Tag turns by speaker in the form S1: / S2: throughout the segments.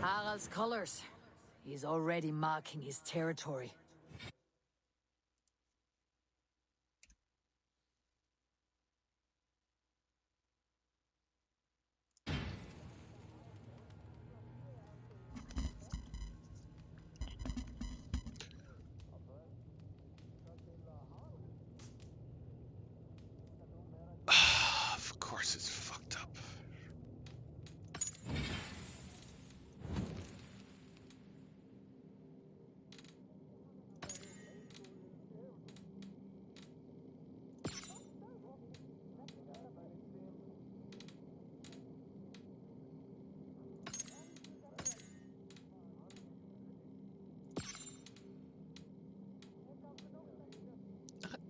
S1: Harald's colors. He's already marking his territory.
S2: Of course it's fucked up.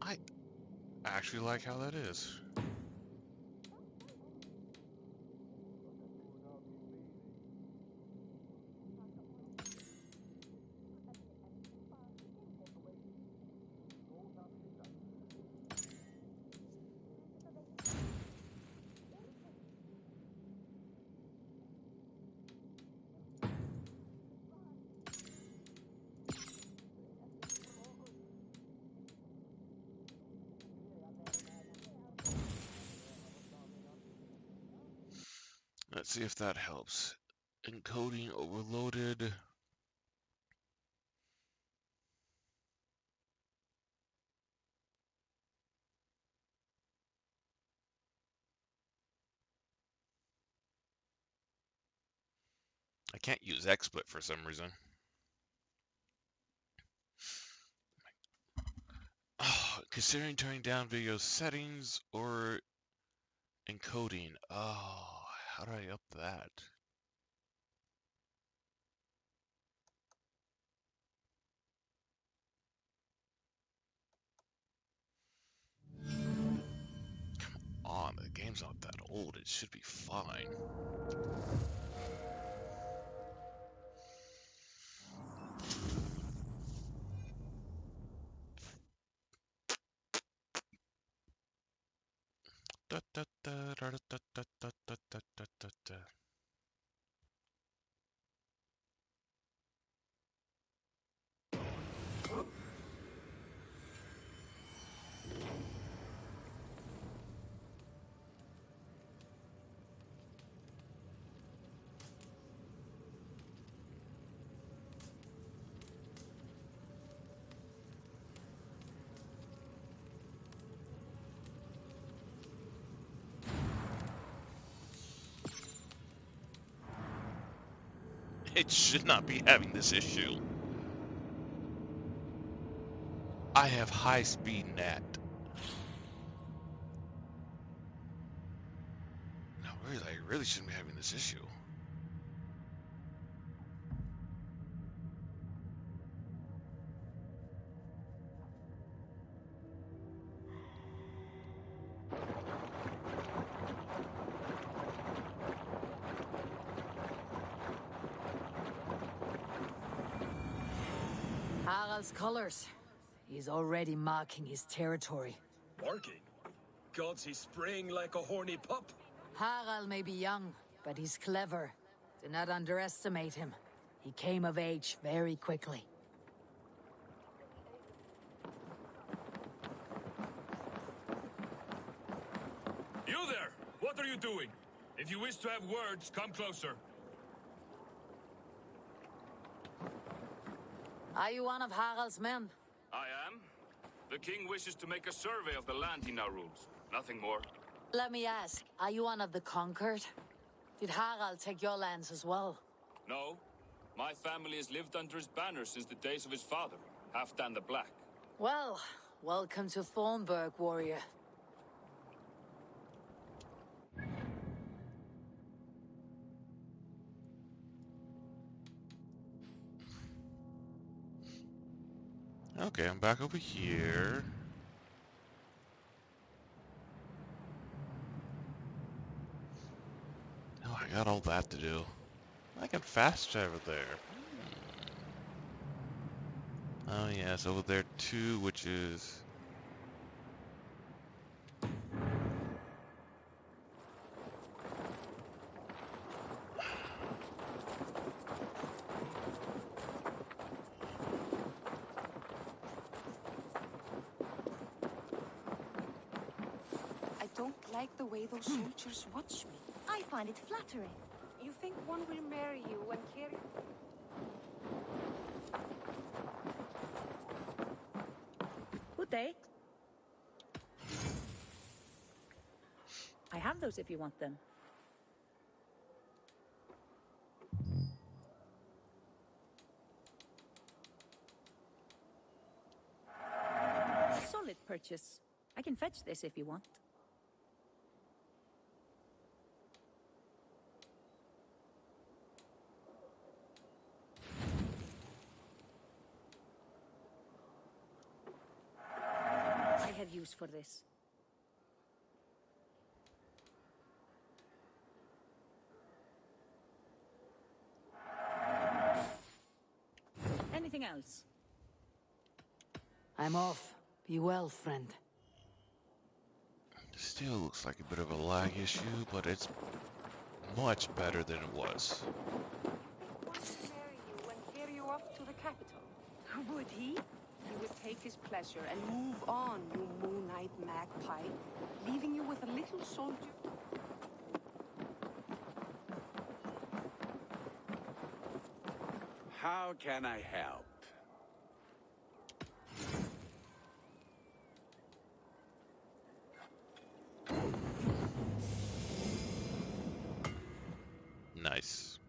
S2: I actually like how that is. Let's see if that helps. Encoding overloaded. I can't use XSplit for some reason. Oh, considering turning down video settings or encoding. Oh, how do I up that? On, the game's not that old. It should be fine. Da, da, da, da, da, da, da, da, da, da, da, da. It should not be having this issue. I have high-speed net. No, really, I really shouldn't be having this issue.
S1: Harald's colors. He's already marking his territory.
S3: Barking? Gods, he's spraying like a horny pup.
S1: Harald may be young, but he's clever. Do not underestimate him. He came of age very quickly.
S3: You there! What are you doing? If you wish to have words, come closer.
S1: Are you one of Harald's men?
S3: I am. The king wishes to make a survey of the land he now rules. Nothing more.
S1: Let me ask, are you one of the conquered? Did Harald take your lands as well?
S3: No. My family has lived under his banner since the days of his father, Halfdan the Black.
S1: Well, welcome to Thornburg, warrior.
S2: Okay, I'm back over here. Oh, I got all that to do. I can fast travel there. Oh yes, over there too, which is...
S4: don't like the way those soldiers watch me.
S5: I find it flattering.
S4: You think one will marry you and carry...
S6: Good day. I have those if you want them. Solid purchase. I can fetch this if you want. I have use for this. Anything else?
S1: I'm off. Be well, friend.
S2: Still looks like a bit of a lag issue, but it's much better than it was.
S4: One will marry you and carry you up to the capital.
S6: Would he?
S4: He would take his pleasure and move on, you moon-eyed magpie, leaving you with a little soldier.
S7: How can I help?
S2: Nice.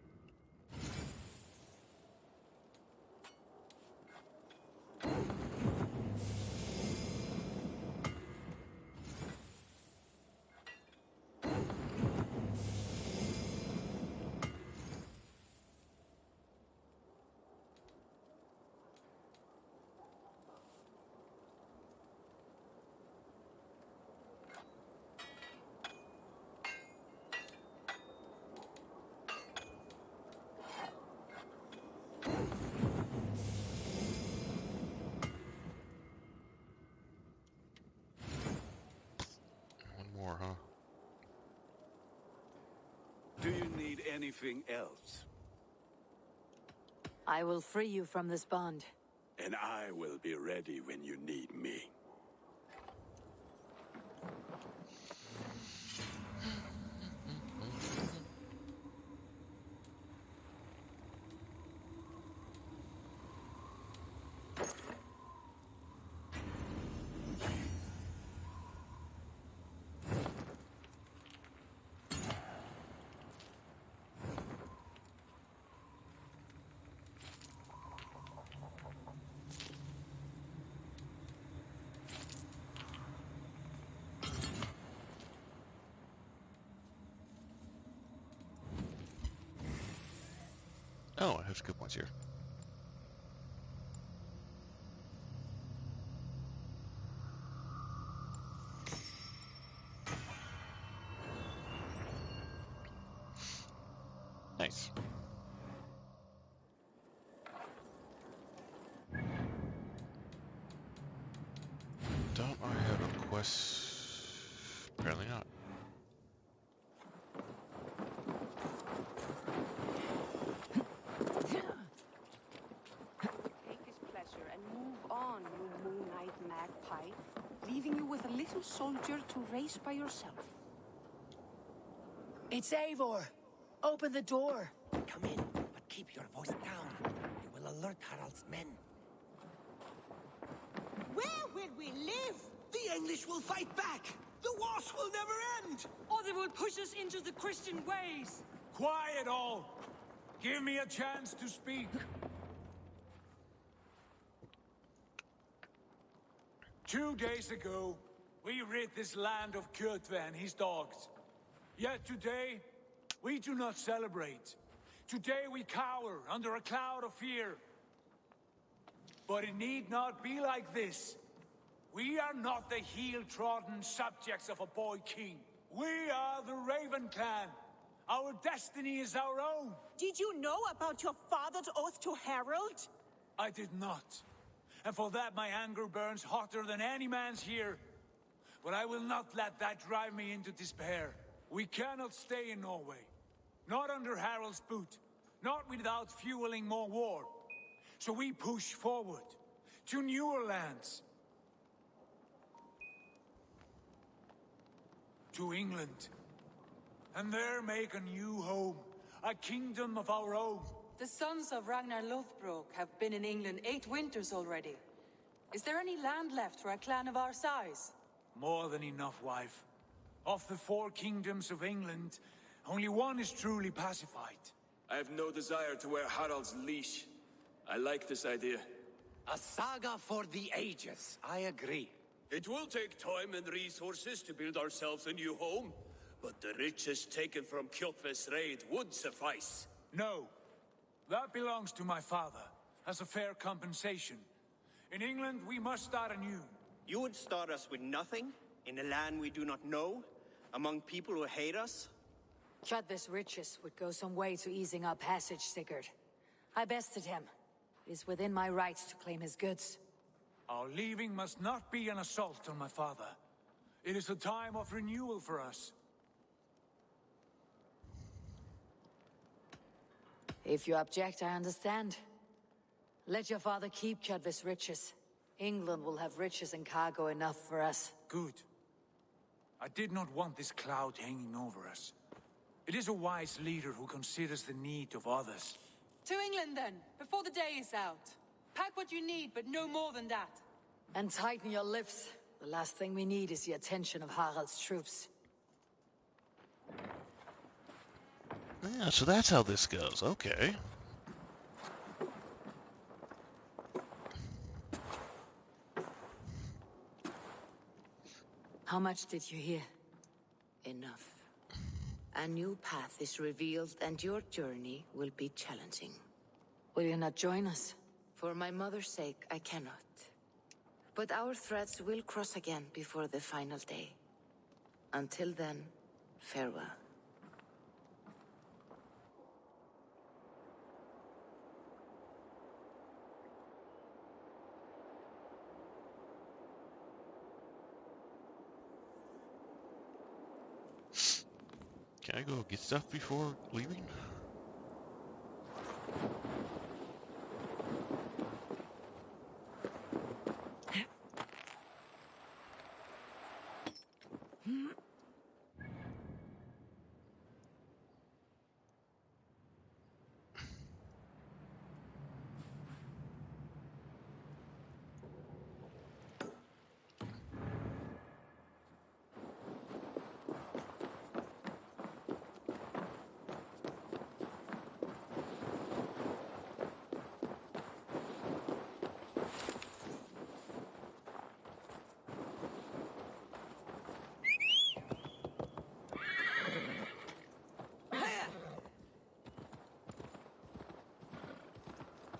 S2: One more, huh?
S7: Do you need anything else?
S1: I will free you from this bond.
S7: And I will be ready when you need me.
S2: Oh, I have good ones here. Nice. Don't I have a quest? Apparently not.
S4: Take his pleasure and move on, you moon-eyed magpie, leaving you with a little soldier to race by yourself.
S8: It's Eivor! Open the door! Come in, but keep your voice down. You will alert Harald's men.
S9: Where will we live?
S8: The English will fight back! The wars will never end!
S9: Or they will push us into the Christian ways.
S10: Quiet all! Give me a chance to speak. 2 days ago, we rid this land of Kjotve and his dogs. Yet today, we do not celebrate. Today we cower under a cloud of fear. But it need not be like this. We are not the heel-trodden subjects of a boy king. We are the Raven clan. Our destiny is our own.
S9: Did you know about your father's oath to Harold?
S10: I did not. And for that my anger burns hotter than any man's here. But I will not let that drive me into despair. We cannot stay in Norway. Not under Harald's boot. Not without fueling more war. So we push forward to newer lands. to England. And there make a new home, a kingdom of our own.
S5: The sons of Ragnar Lothbrok have been in England 8 winters already. Is there any land left for a clan of our size?
S10: More than enough, wife. Of the 4 kingdoms of England, only one is truly pacified.
S3: I have no desire to wear Harald's leash. I like this idea.
S8: A saga for the ages. I agree.
S7: It will take time and resources to build ourselves a new home, but the riches taken from Kjotve's raid would suffice.
S10: No. That belongs to my father, as a fair compensation. In England, we must start anew.
S11: You would start us with nothing? In a land we do not know? Among people who hate us?
S1: Kjotve's riches would go some way to easing our passage, Sigurd. I bested him. It is within my rights to claim his goods.
S10: Our leaving must not be an assault on my father. It is a time of renewal for us.
S1: If you object, I understand. Let your father keep Kjotve's riches. England will have riches and cargo enough for us.
S10: Good. I did not want this cloud hanging over us. It is a wise leader who considers the need of others.
S5: To England then, before the day is out. Pack what you need, but no more than that.
S1: And tighten your lips. The last thing we need is the attention of Harald's troops.
S2: Yeah, so that's how this goes. Okay.
S1: How much did you hear?
S12: Enough. A new path is revealed, and your journey will be challenging.
S1: Will you not join us?
S12: For my mother's sake, I cannot. But our threads will cross again before the final day. Until then, farewell.
S2: Can I go get stuff before leaving?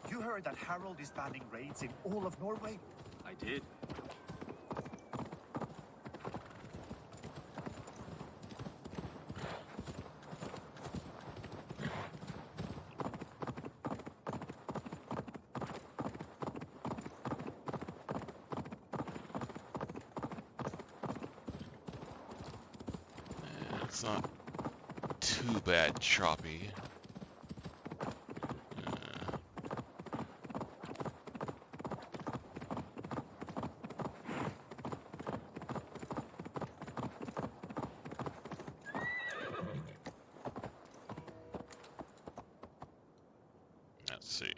S13: You heard that Harald is banning raids in all of Norway?
S3: I did.
S2: It's not too bad choppy. Let's see.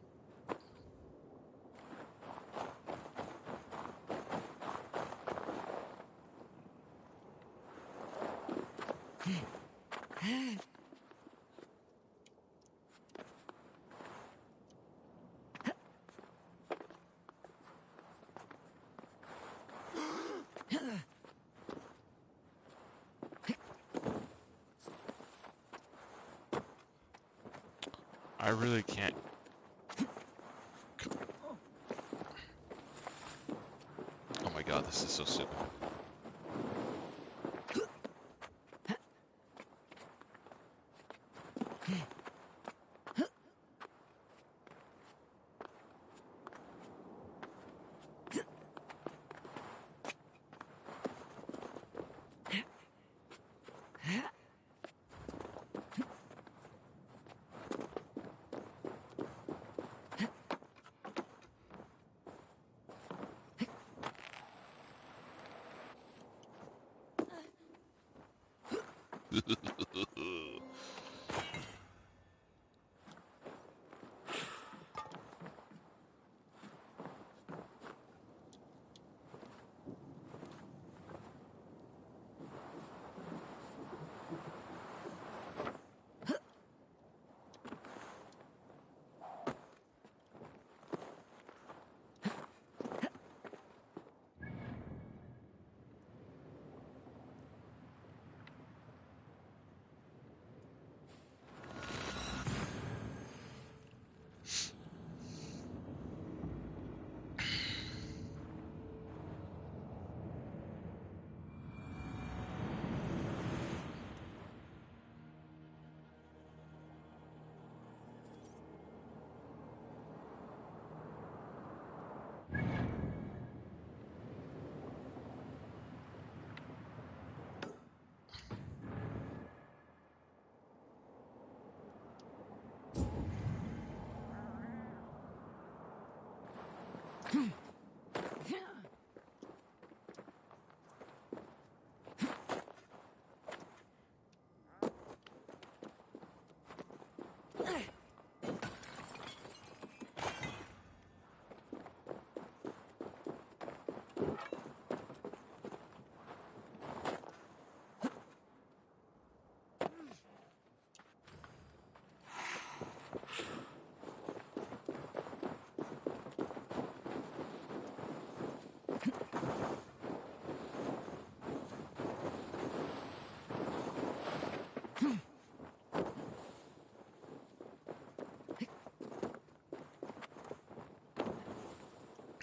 S2: I really can't. Oh my god, this is so stupid.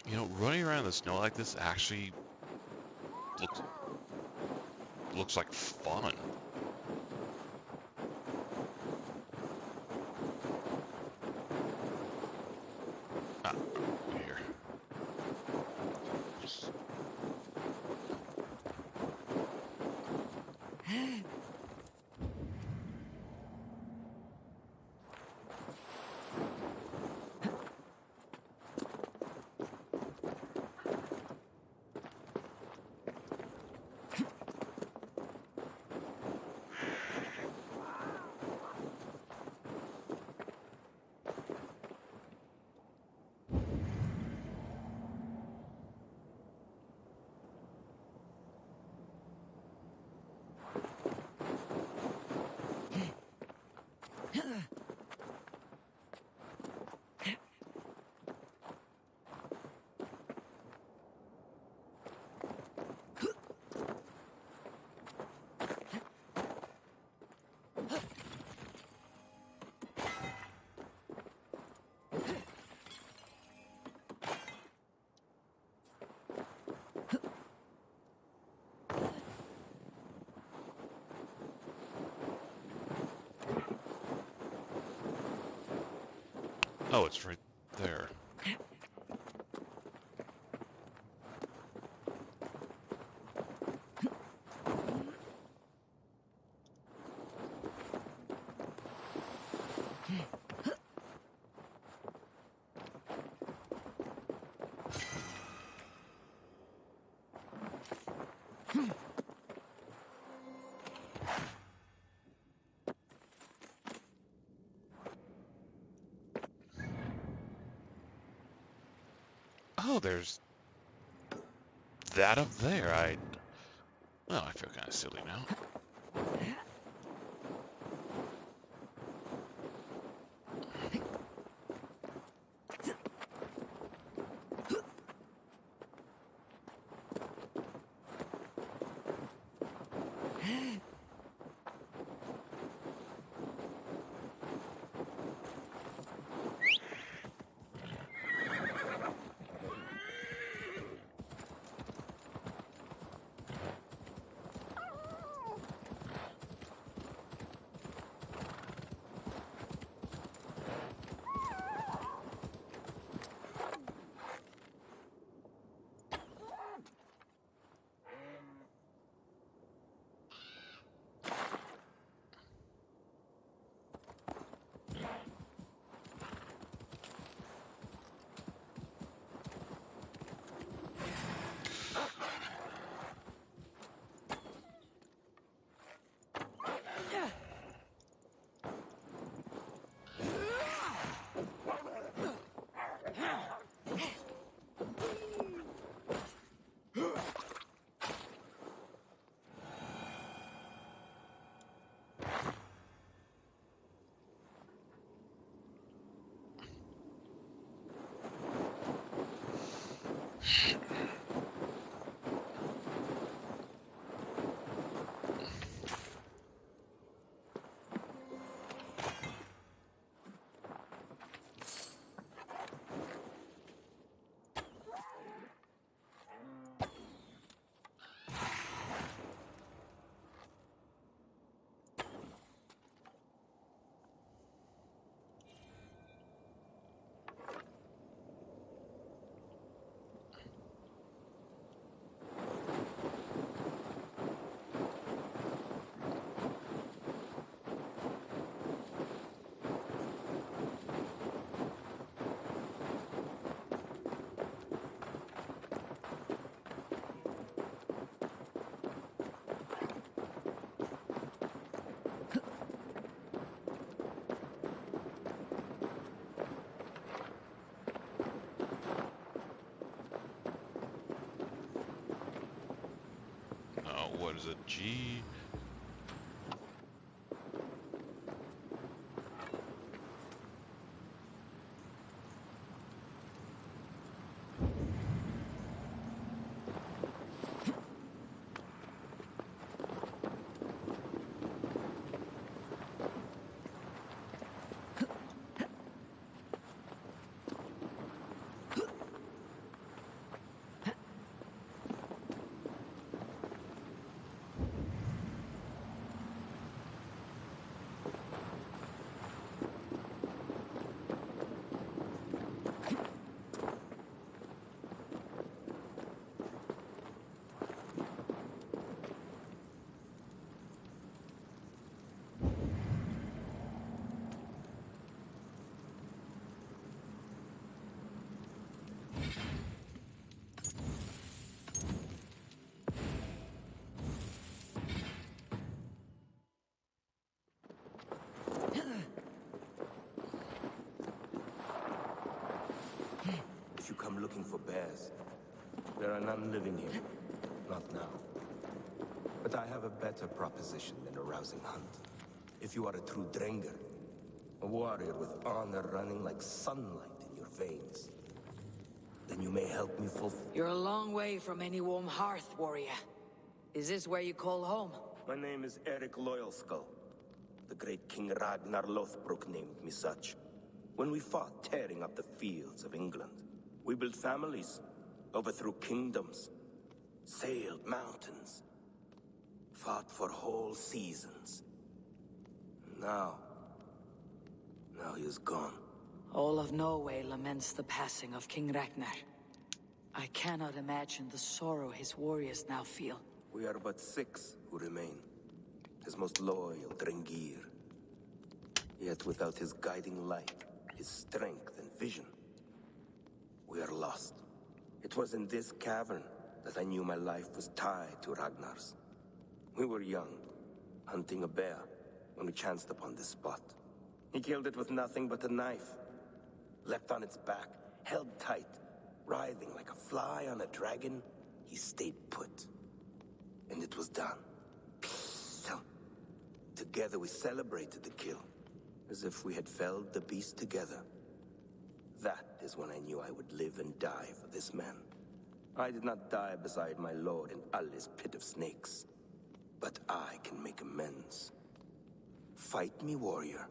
S2: You know, running around in the snow like this actually looks like fun. Ah, here. Oh, it's right there. Oh, there's that up there. Well, I feel kind of silly now. a G.
S14: If you come looking for bears, there are none living here. Not now. But I have a better proposition than a rousing hunt. If you are a true Drenger, a warrior with honor running like sunlight in your veins, then you may help me fulfill...
S1: You're a long way from any warm hearth, warrior. Is this where you call home?
S14: My name is Eric Loyalskull. The great King Ragnar Lothbrok named me such. When we fought tearing up the fields of England, we built families, overthrew kingdoms, sailed mountains, fought for whole seasons. Now he is gone.
S1: All of Norway laments the passing of King Ragnar. I cannot imagine the sorrow his warriors now feel.
S14: We are but 6 who remain. His most loyal Drengir. Yet without his guiding light, his strength and vision, we are lost. It was in this cavern that I knew my life was tied to Ragnar's. We were young, hunting a bear, when we chanced upon this spot. He killed it with nothing but a knife. Leapt on its back, held tight, writhing like a fly on a dragon. He stayed put. And it was done. Together we celebrated the kill, as if we had felled the beast together. That is when I knew I would live and die for this man. I did not die beside my lord in Ali's pit of snakes. But I can make amends. Fight me, warrior.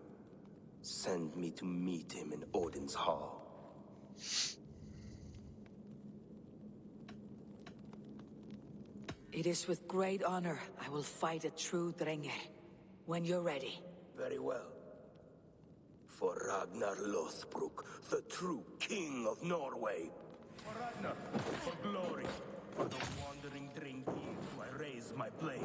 S14: Send me to meet him in Odin's hall.
S1: It is with great honor I will fight a true Drenger. When you're ready.
S14: Very well. For Ragnar Lothbrok, the true king of Norway. For Ragnar, for glory. For the wandering Drengir, do I raise my blade.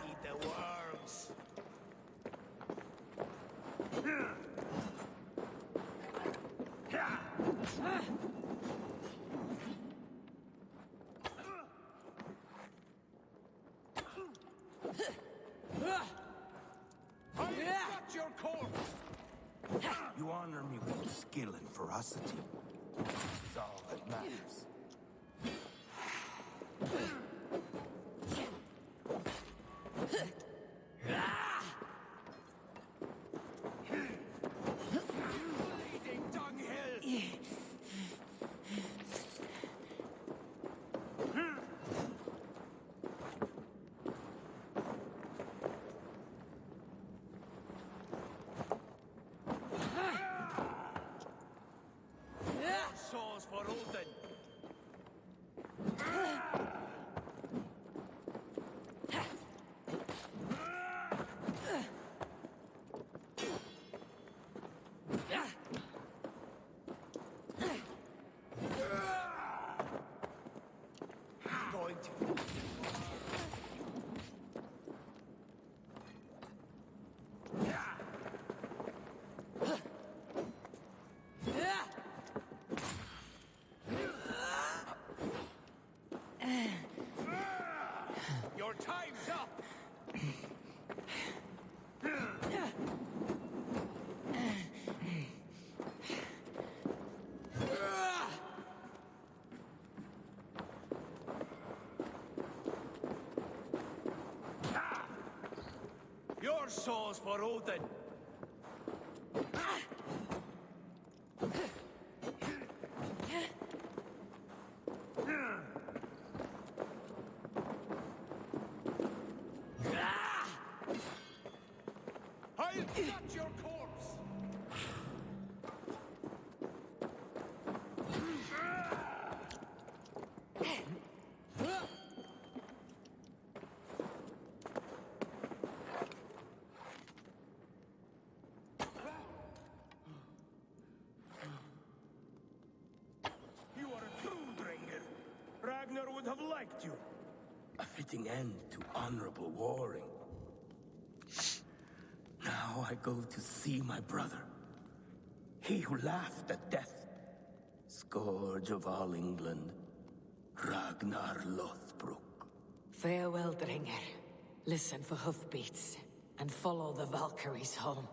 S14: Eat the worms. Your corpse. You honor me with your skill and ferocity. It's all that matters. Bleeding dunghill! Souls for Odin.
S7: souls for Odin. I'll cut your corpse! You are a true Drengr. Ragnar would have liked you.
S14: A fitting end to honorable warring. Now I go to see my brother. He who laughed at death. Scourge of all England. Ragnar Lothbrok.
S1: Farewell, Dringer. Listen for hoofbeats, and follow the Valkyries home.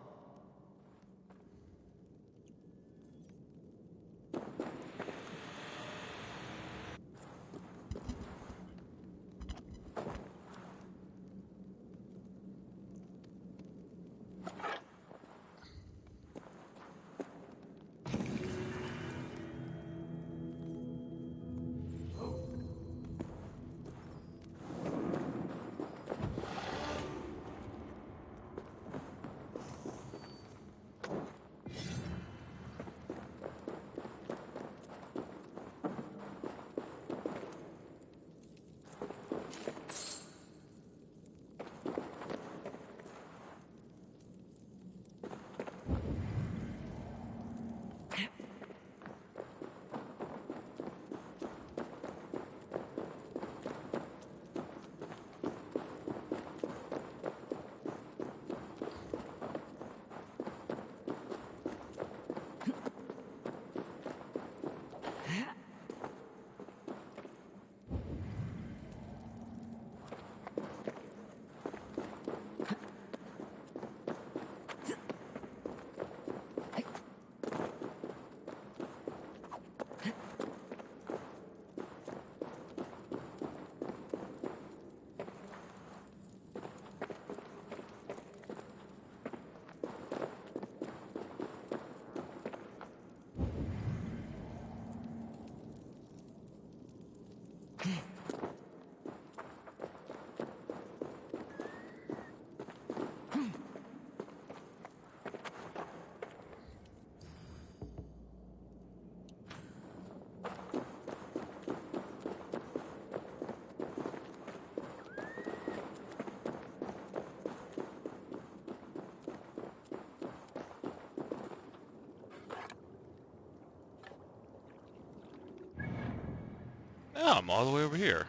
S2: Oh, I'm all the way over here.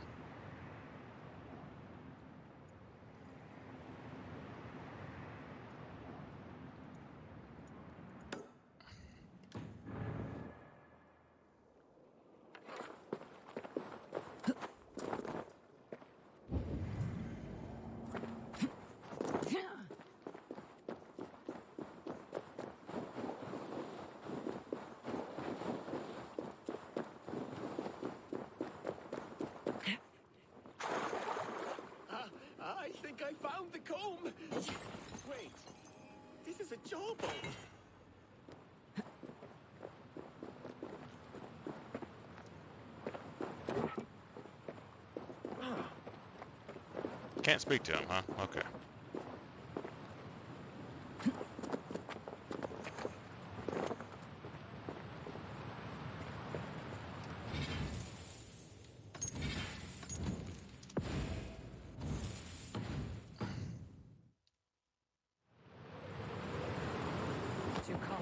S7: I think I found the comb. Wait, this is a jawbone.
S2: Can't speak to him, huh? Okay.
S1: What's your call?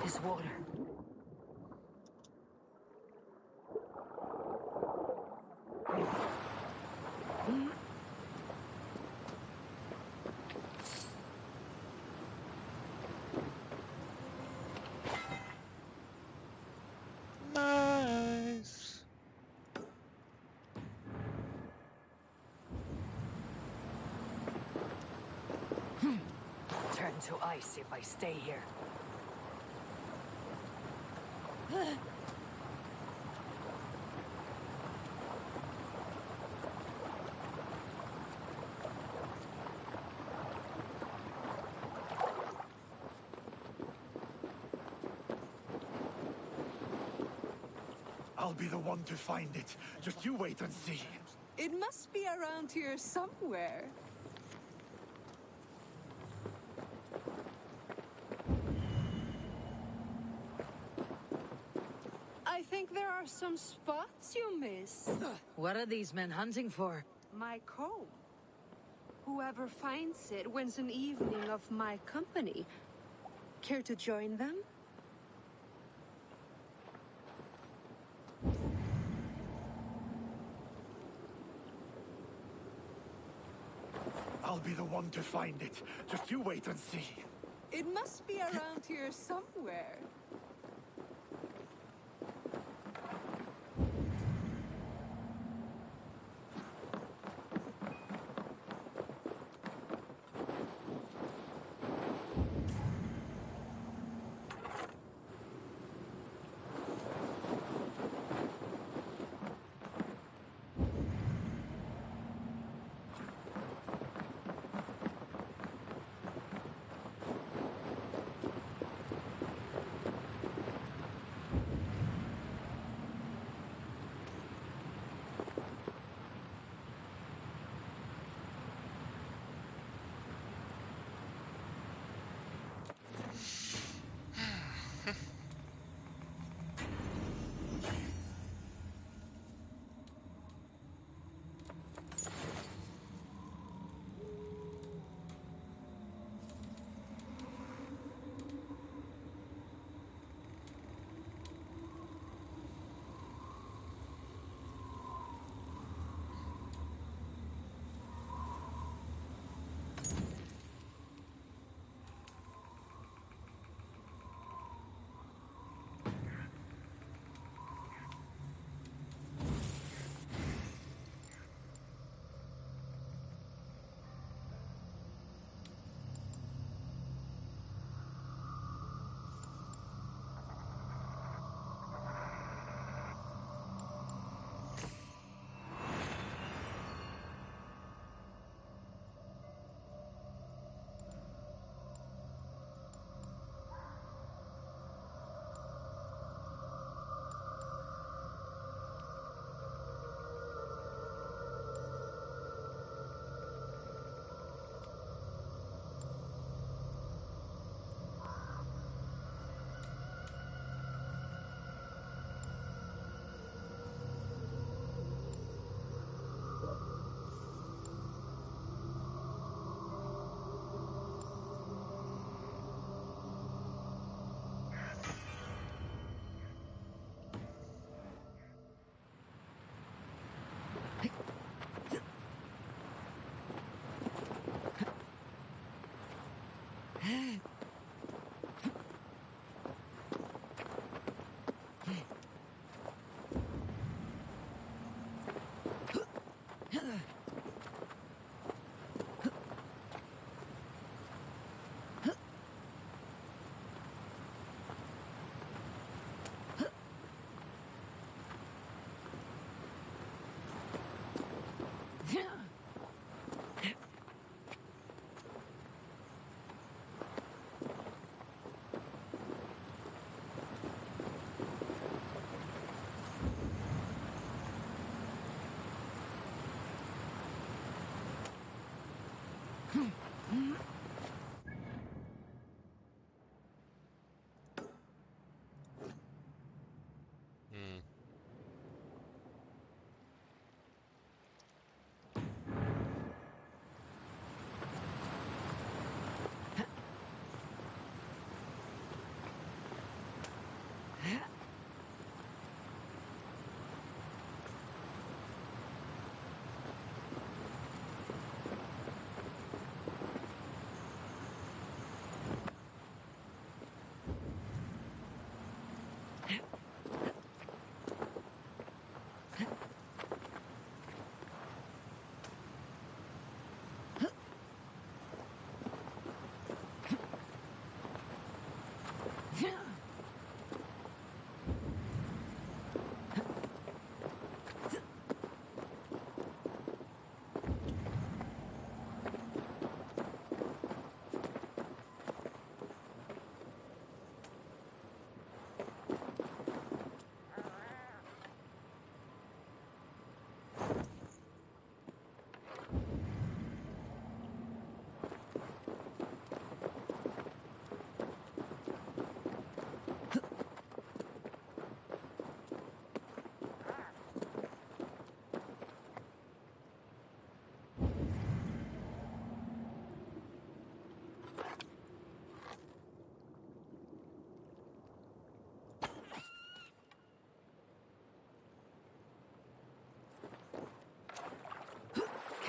S1: This water.
S2: Nice.
S1: turn to ice if I stay here.
S13: I'll be the one to find it. Just you wait and see.
S4: It must be around here somewhere. I think there are some spots you miss.
S1: What are these men hunting for?
S4: My comb. Whoever finds it wins an evening of my company. Care to join them?
S13: I'll be the one to find it. Just you wait and see.
S4: It must be around here somewhere.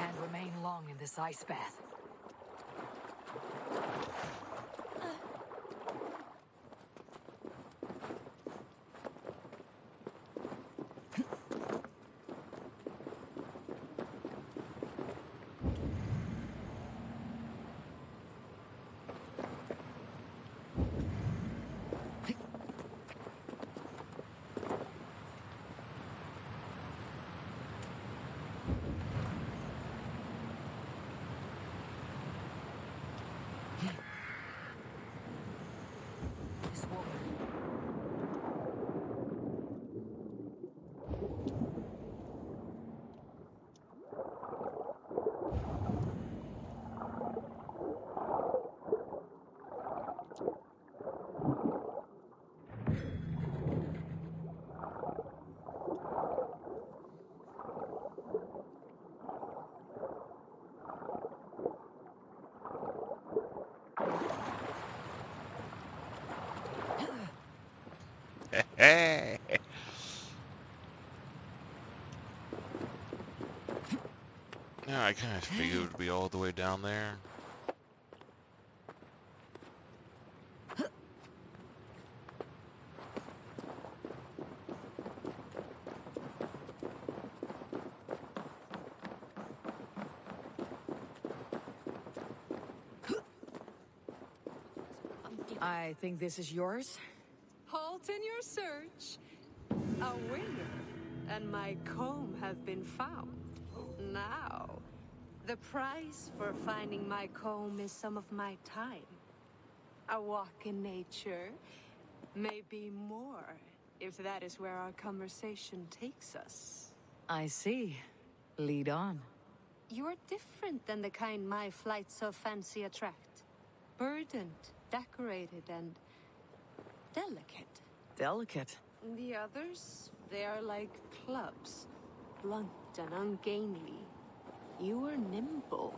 S1: Can't remain long in this ice bath. This woman.
S2: Hey. No, I kind of figured it would be all the way down there.
S1: I think this is yours?
S4: Halt in your search. A winner and my comb have been found. Now, the price for finding my comb is some of my time. A walk in nature, maybe more, if that is where our conversation takes us.
S1: I see. Lead on.
S4: You're different than the kind my flights of fancy attract. Burdened, decorated, and delicate.
S1: Delicate.
S4: The others, they are like clubs, blunt and ungainly. You are nimble,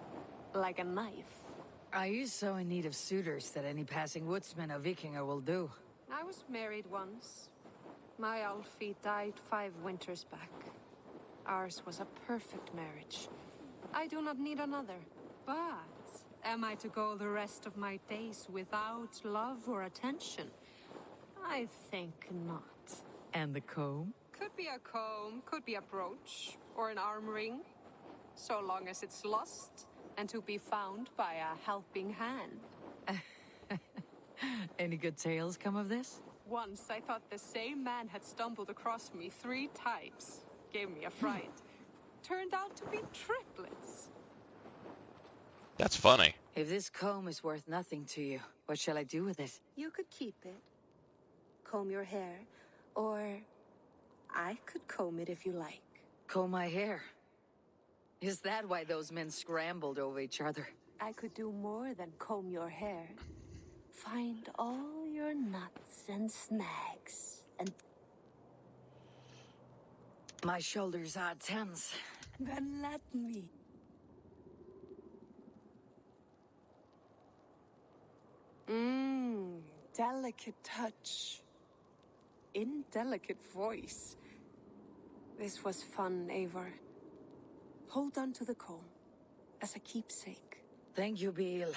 S4: like a knife.
S1: Are you so in need of suitors that any passing woodsman or Vikinger will do?
S4: I was married once. My Alfie died 5 winters back. Ours was a perfect marriage. I do not need another. But am I to go the rest of my days without love or attention? I think not.
S1: And the comb?
S4: Could be a comb, could be a brooch, or an arm ring. So long as it's lost, and to be found by a helping hand.
S1: Any good tales come of this?
S4: Once I thought the same man had stumbled across me 3 times. Gave me a fright. Turned out to be triplets.
S2: That's funny.
S1: If this comb is worth nothing to you, what shall I do with it?
S4: You could keep it. Comb your hair. Or I could comb it if you like.
S1: Comb my hair? Is that why those men scrambled over each other?
S4: I could do more than comb your hair. Find all your nuts and snags and...
S1: My shoulders are tense.
S4: Then let me. Delicate touch. Indelicate voice. This was fun, Eivor. Hold on to the comb as a keepsake.
S1: Thank you, Beal.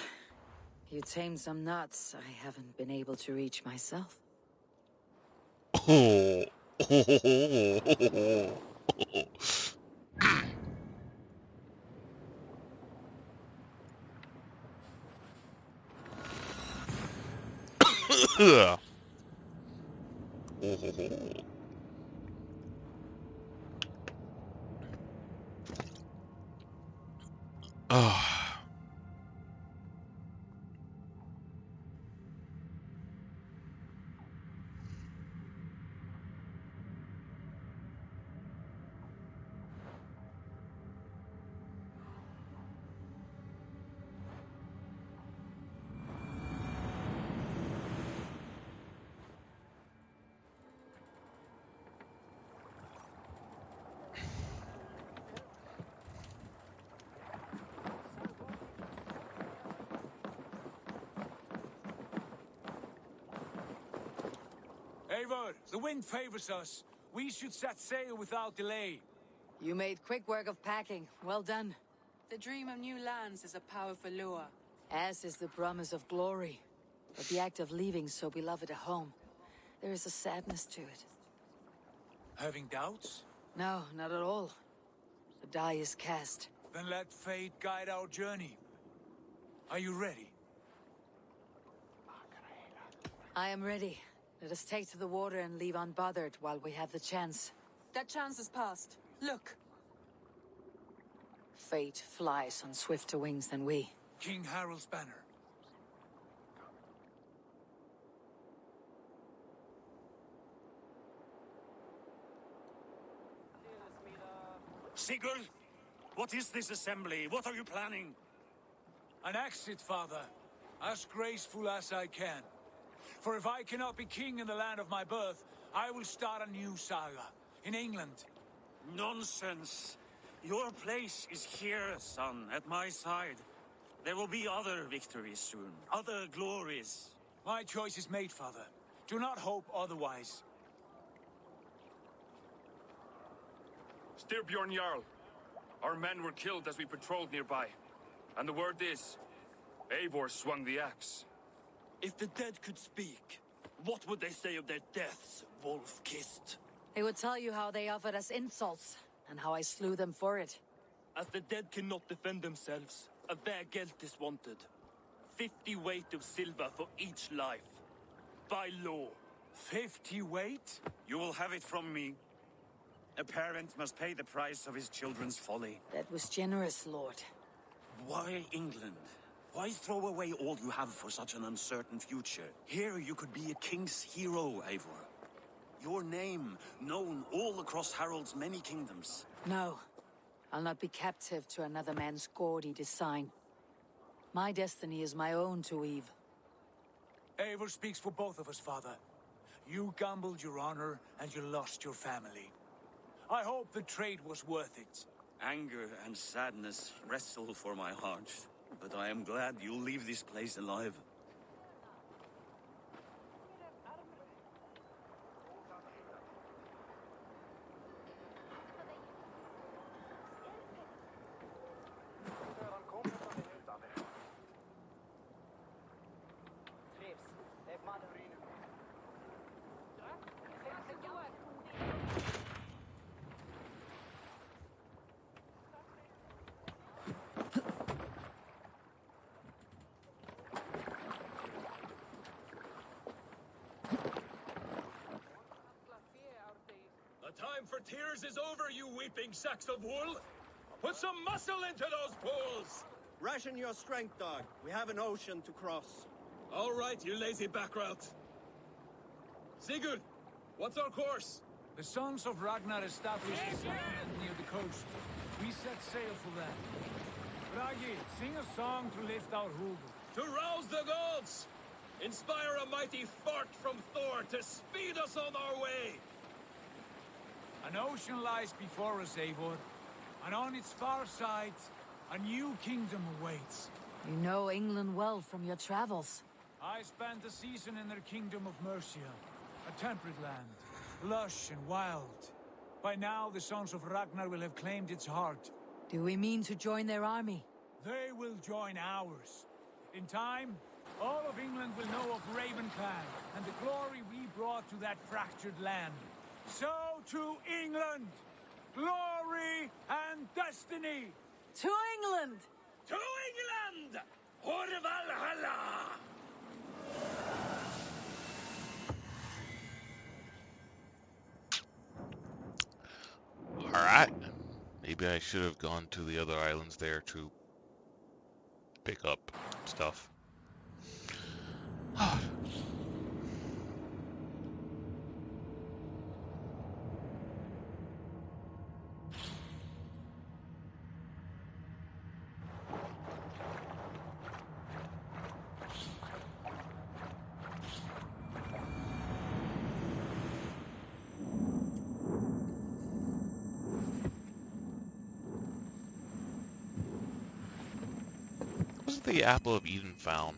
S1: You tamed some nuts I haven't been able to reach myself.
S2: Oh. Oh.
S10: Eivor, the wind favors us. We should set sail without delay.
S1: You made quick work of packing. Well done.
S5: The dream of new lands is a powerful lure.
S1: As is the promise of glory. But the act of leaving so beloved a home, there is a sadness to it.
S10: Having doubts?
S1: No, not at all. The die is cast.
S10: Then let fate guide our journey. Are you ready?
S1: I am ready. Let us take to the water and leave unbothered while we have the chance.
S5: That chance is past. Look.
S1: Fate flies on swifter wings than we.
S10: King Harald's banner.
S15: Sigurd, what is this assembly? What are you planning?
S10: An exit, father. As graceful as I can. For if I cannot be king in the land of my birth, I will start a new saga. In England.
S15: Nonsense. Your place is here, son, at my side. There will be other victories soon. Other glories.
S10: My choice is made, father. Do not hope otherwise.
S3: Styrbjorn Jarl. Our men were killed as we patrolled nearby. And the word is, Eivor swung the axe.
S7: If the dead could speak, what would they say of their deaths, wolf-kissed?
S1: They would tell you how they offered us insults, and how I slew them for it.
S7: As the dead cannot defend themselves, a fair gelt is wanted. 50 weight of silver for each life. By law.
S10: 50 weight?
S15: You will have it from me. A parent must pay the price of his children's folly.
S1: That was generous, Lord.
S15: Why England? Why throw away all you have for such an uncertain future? Here you could be a king's hero, Eivor. Your name known all across Harald's many kingdoms.
S1: No. I'll not be captive to another man's gaudy design. My destiny is my own to weave.
S10: Eivor speaks for both of us, father. You gambled your honor, and you lost your family. I hope the trade was worth it.
S15: Anger and sadness wrestle for my heart, but I am glad you'll leave this place alive.
S7: The time for tears is over, you weeping sacks of wool! Put some muscle into those bulls!
S11: Ration your strength, dog. We have an ocean to cross.
S7: All right, you lazy backrout. Sigurd, what's our course?
S10: The sons of Ragnar established a settlement near the coast. We set sail for them. Ragi, sing a song to lift our hoof.
S7: To rouse the gods! Inspire a mighty fart from Thor to speed us on our way!
S10: An ocean lies before us, Eivor, and on its far side, a new kingdom awaits.
S1: You know England well from your travels.
S10: I spent a season in their kingdom of Mercia, a temperate land, lush and wild. By now, the sons of Ragnar will have claimed its heart.
S1: Do we mean to join their army?
S10: They will join ours. In time, all of England will know of Ravenclan and the glory we brought to that fractured land. So to England! Glory and destiny!
S1: To England!
S7: To England! For Valhalla!
S2: Alright. Maybe I should have gone to the other islands there to pick up stuff. Wasn't the Apple of Eden found?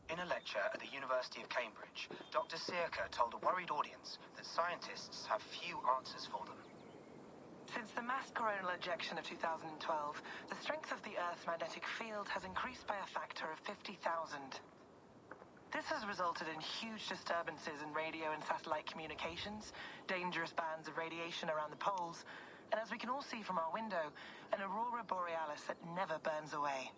S16: In a lecture at the University of Cambridge, Dr. Sirka told a worried audience that scientists have few answers for them.
S17: Since the mass coronal ejection of 2012, the strength of the Earth's magnetic field has increased by a factor of 50,000. This has resulted in huge disturbances in radio and satellite communications, dangerous bands of radiation around the poles, and as we can all see from our window, an aurora borealis that never burns away.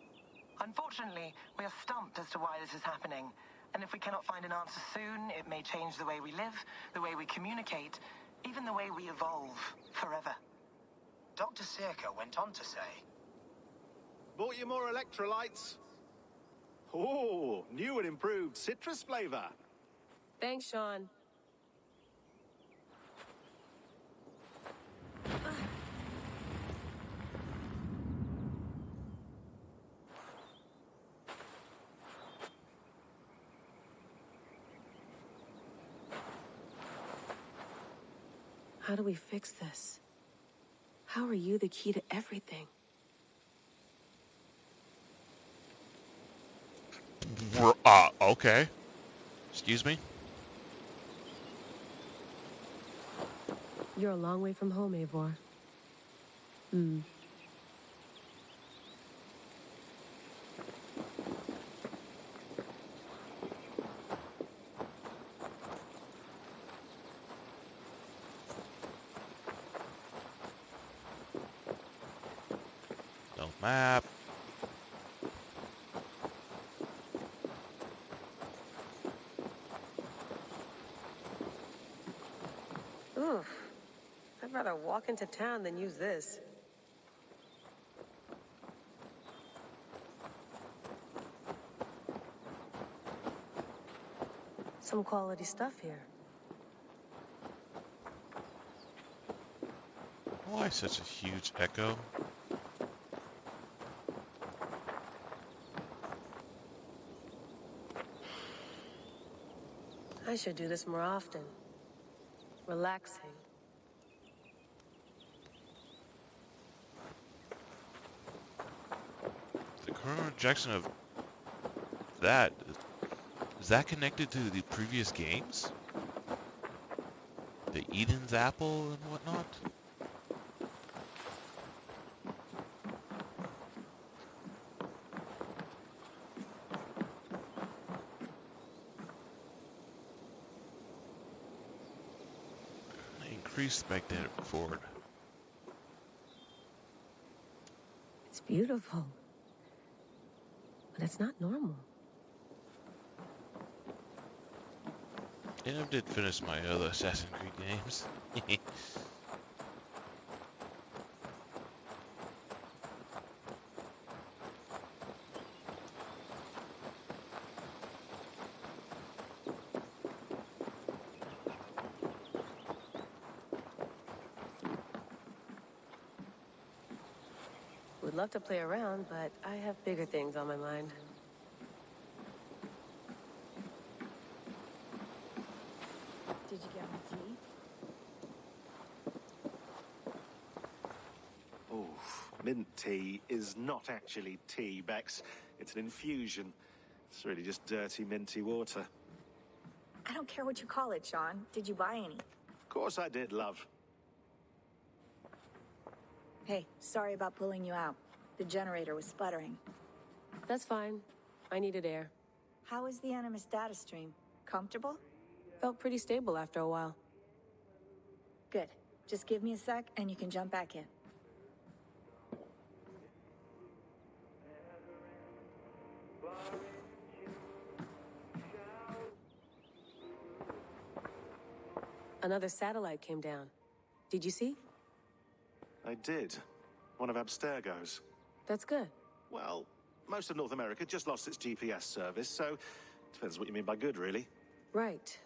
S17: Unfortunately, we are stumped as to why this is happening, and if we cannot find an answer soon, it may change the way we live, the way we communicate, even the way we evolve forever.
S16: Dr. Sirka went on to say,
S18: Bought you more electrolytes? Oh, new and improved citrus flavor.
S4: Thanks, Sean.
S19: How do we fix this? How are you the key to everything?
S2: Okay. Excuse me?
S19: You're a long way from home, Eivor.
S2: No map.
S19: Oof. I'd rather walk into town than use this. Some quality stuff here.
S2: Why such a huge echo?
S19: I should do this more often. Relaxing.
S2: The coronal ejection of that, is that connected to the previous games? The Eden's Apple and whatnot? Increased magnetic forward.
S19: It's beautiful. But it's not normal.
S2: And I did finish my other Assassin's Creed games.
S19: Would love to play around, but I have bigger things on my mind.
S6: Did you get my tea?
S18: Oh, mint tea is not actually tea, Bex. It's an infusion. It's really just dirty, minty water.
S6: I don't care what you call it, Sean. Did you buy any?
S18: Of course I did, love.
S6: Hey, sorry about pulling you out. The generator was sputtering.
S19: That's fine. I needed air.
S6: How is the Animus data stream? Comfortable?
S19: Felt pretty stable after a while.
S6: Good. Just give me a sec and you can jump back in.
S19: Another satellite came down. Did you see?
S18: I did. One of Abstergo's.
S19: That's good.
S18: Well, most of North America just lost its GPS service, so depends what you mean by good, really.
S19: Right.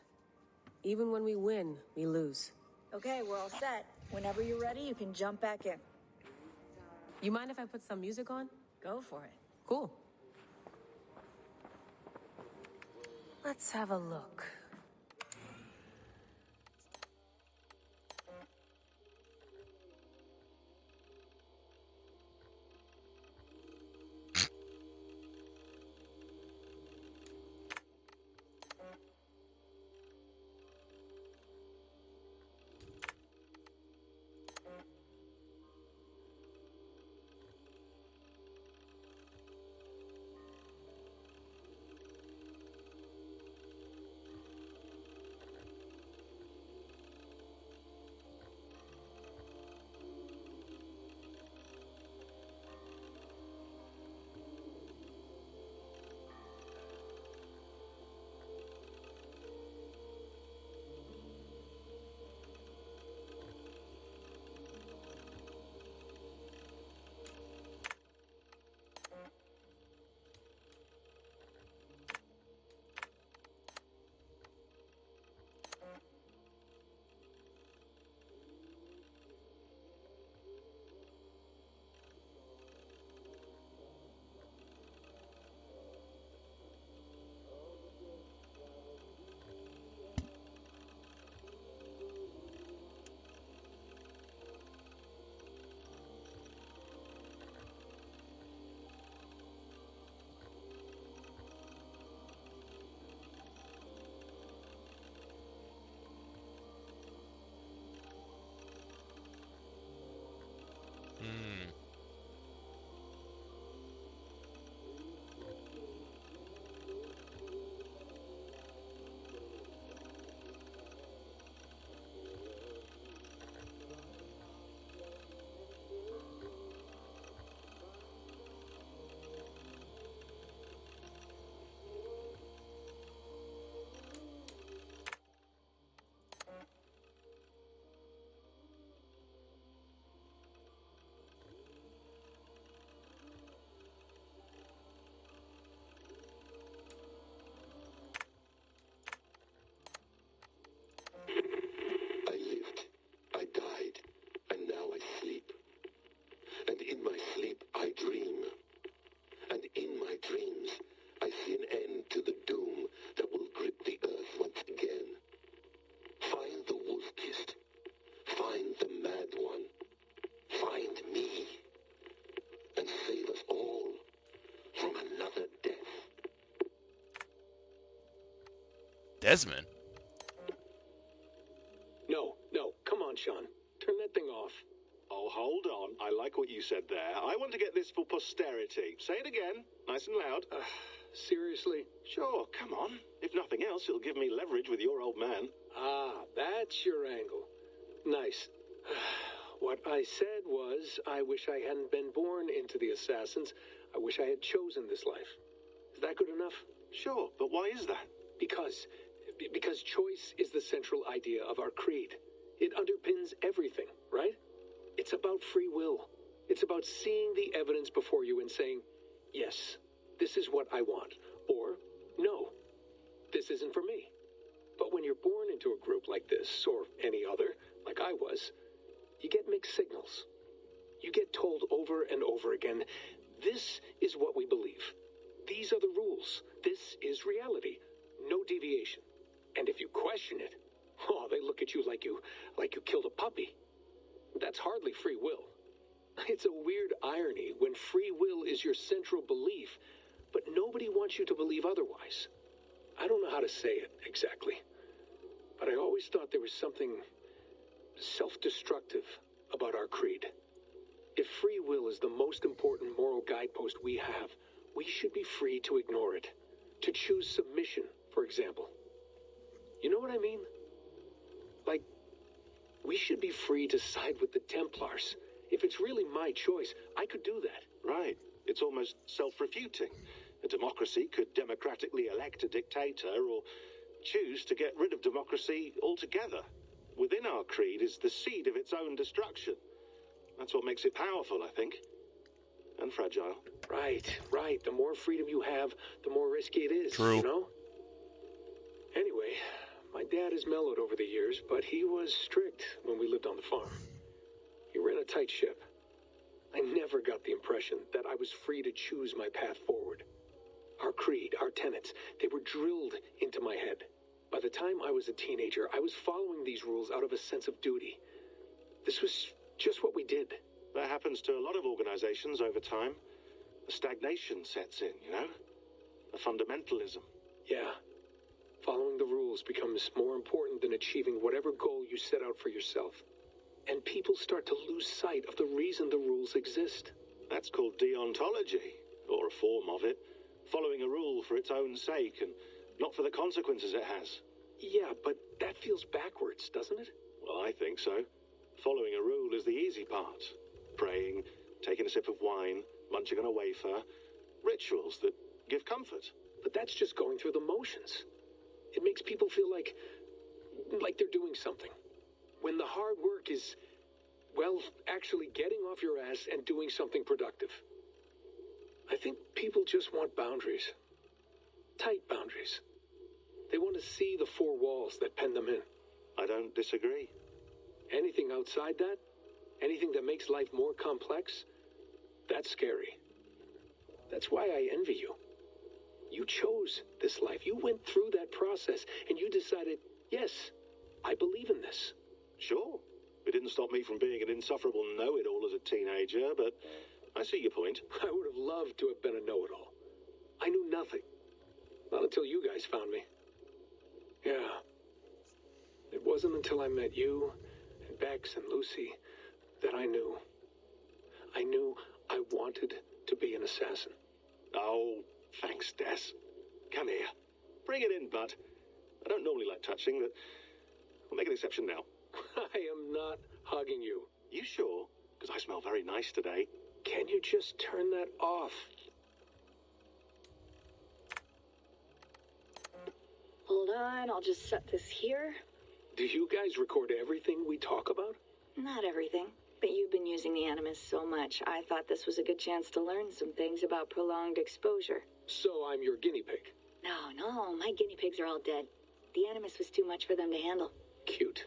S19: Even when we win, we lose.
S6: Okay, we're all set. Whenever you're ready, you can jump back in.
S19: You mind if I put some music on?
S6: Go for it.
S19: Cool. Let's have a look.
S2: Desmond?
S20: No, come on, Sean. Turn that thing off.
S18: Oh, hold on. I like what you said there. I want to get this for posterity. Say it again, nice and loud.
S20: Seriously?
S18: Sure, come on. If nothing else, it'll give me leverage with your old man.
S20: Ah, that's your angle. Nice. What I said was, I wish I hadn't been born into the Assassins. I wish I had chosen this life. Is that good enough?
S18: Sure, but why is that?
S20: Because choice is the central idea of our creed. It underpins everything, right? It's about free will. It's about seeing the evidence before you and saying, yes, this is what I want. Or, no, this isn't for me. But when you're born into a group like this, or any other, like I was, you get mixed signals. You get told over and over again, this is what we believe. These are the rules. This is reality. No deviation. And if you question it, oh, they look at you like you killed a puppy. That's hardly free will. It's a weird irony when free will is your central belief, but nobody wants you to believe otherwise. I don't know how to say it exactly, but I always thought there was something self-destructive about our creed. If free will is the most important moral guidepost we have, we should be free to ignore it. To choose submission, for example. You know what I mean? Like, we should be free to side with the Templars. If it's really my choice, I could do that.
S18: Right. It's almost self-refuting. A democracy could democratically elect a dictator or choose to get rid of democracy altogether. Within our creed is the seed of its own destruction. That's what makes it powerful, I think. And fragile.
S20: Right. The more freedom you have, the more risky it is,
S2: True.
S20: You know? Anyway, my dad has mellowed over the years, but he was strict when we lived on the farm. He ran a tight ship. I never got the impression that I was free to choose my path forward. Our creed, our tenets, they were drilled into my head. By the time I was a teenager, I was following these rules out of a sense of duty. This was just what we did.
S18: That happens to a lot of organizations over time. A stagnation sets in, you know? A fundamentalism.
S20: Yeah. Following the rules becomes more important than achieving whatever goal you set out for yourself. And people start to lose sight of the reason the rules exist.
S18: That's called deontology, or a form of it. Following a rule for its own sake and not for the consequences it has.
S20: Yeah, but that feels backwards, doesn't it?
S18: Well, I think so. Following a rule is the easy part. Praying, taking a sip of wine, munching on a wafer. Rituals that give comfort.
S20: But that's just going through the motions. It makes people feel like they're doing something. When the hard work is, well, actually getting off your ass and doing something productive. I think people just want boundaries. Tight boundaries. They want to see the four walls that pen them in.
S18: I don't disagree.
S20: Anything outside that, anything that makes life more complex, that's scary. That's why I envy you. You chose this life. You went through that process, and you decided, yes, I believe in this.
S18: Sure. It didn't stop me from being an insufferable know-it-all as a teenager, but I see your point.
S20: I would have loved to have been a know-it-all. I knew nothing. Not until you guys found me. Yeah. It wasn't until I met you, and Bex and Lucy, that I knew. I knew I wanted to be an assassin.
S18: Oh, thanks, Des. Come here. Bring it in, bud. I don't normally like touching, but we'll make an exception now.
S20: I am not hugging you.
S18: You sure? Because I smell very nice today.
S20: Can you just turn that off?
S6: Hold on, I'll just set this here.
S20: Do you guys record everything we talk about?
S6: Not everything, but you've been using the Animus so much, I thought this was a good chance to learn some things about prolonged exposure.
S20: So I'm your guinea pig?
S6: No, my guinea pigs are all dead. The Animus was too much for them to handle.
S20: Cute.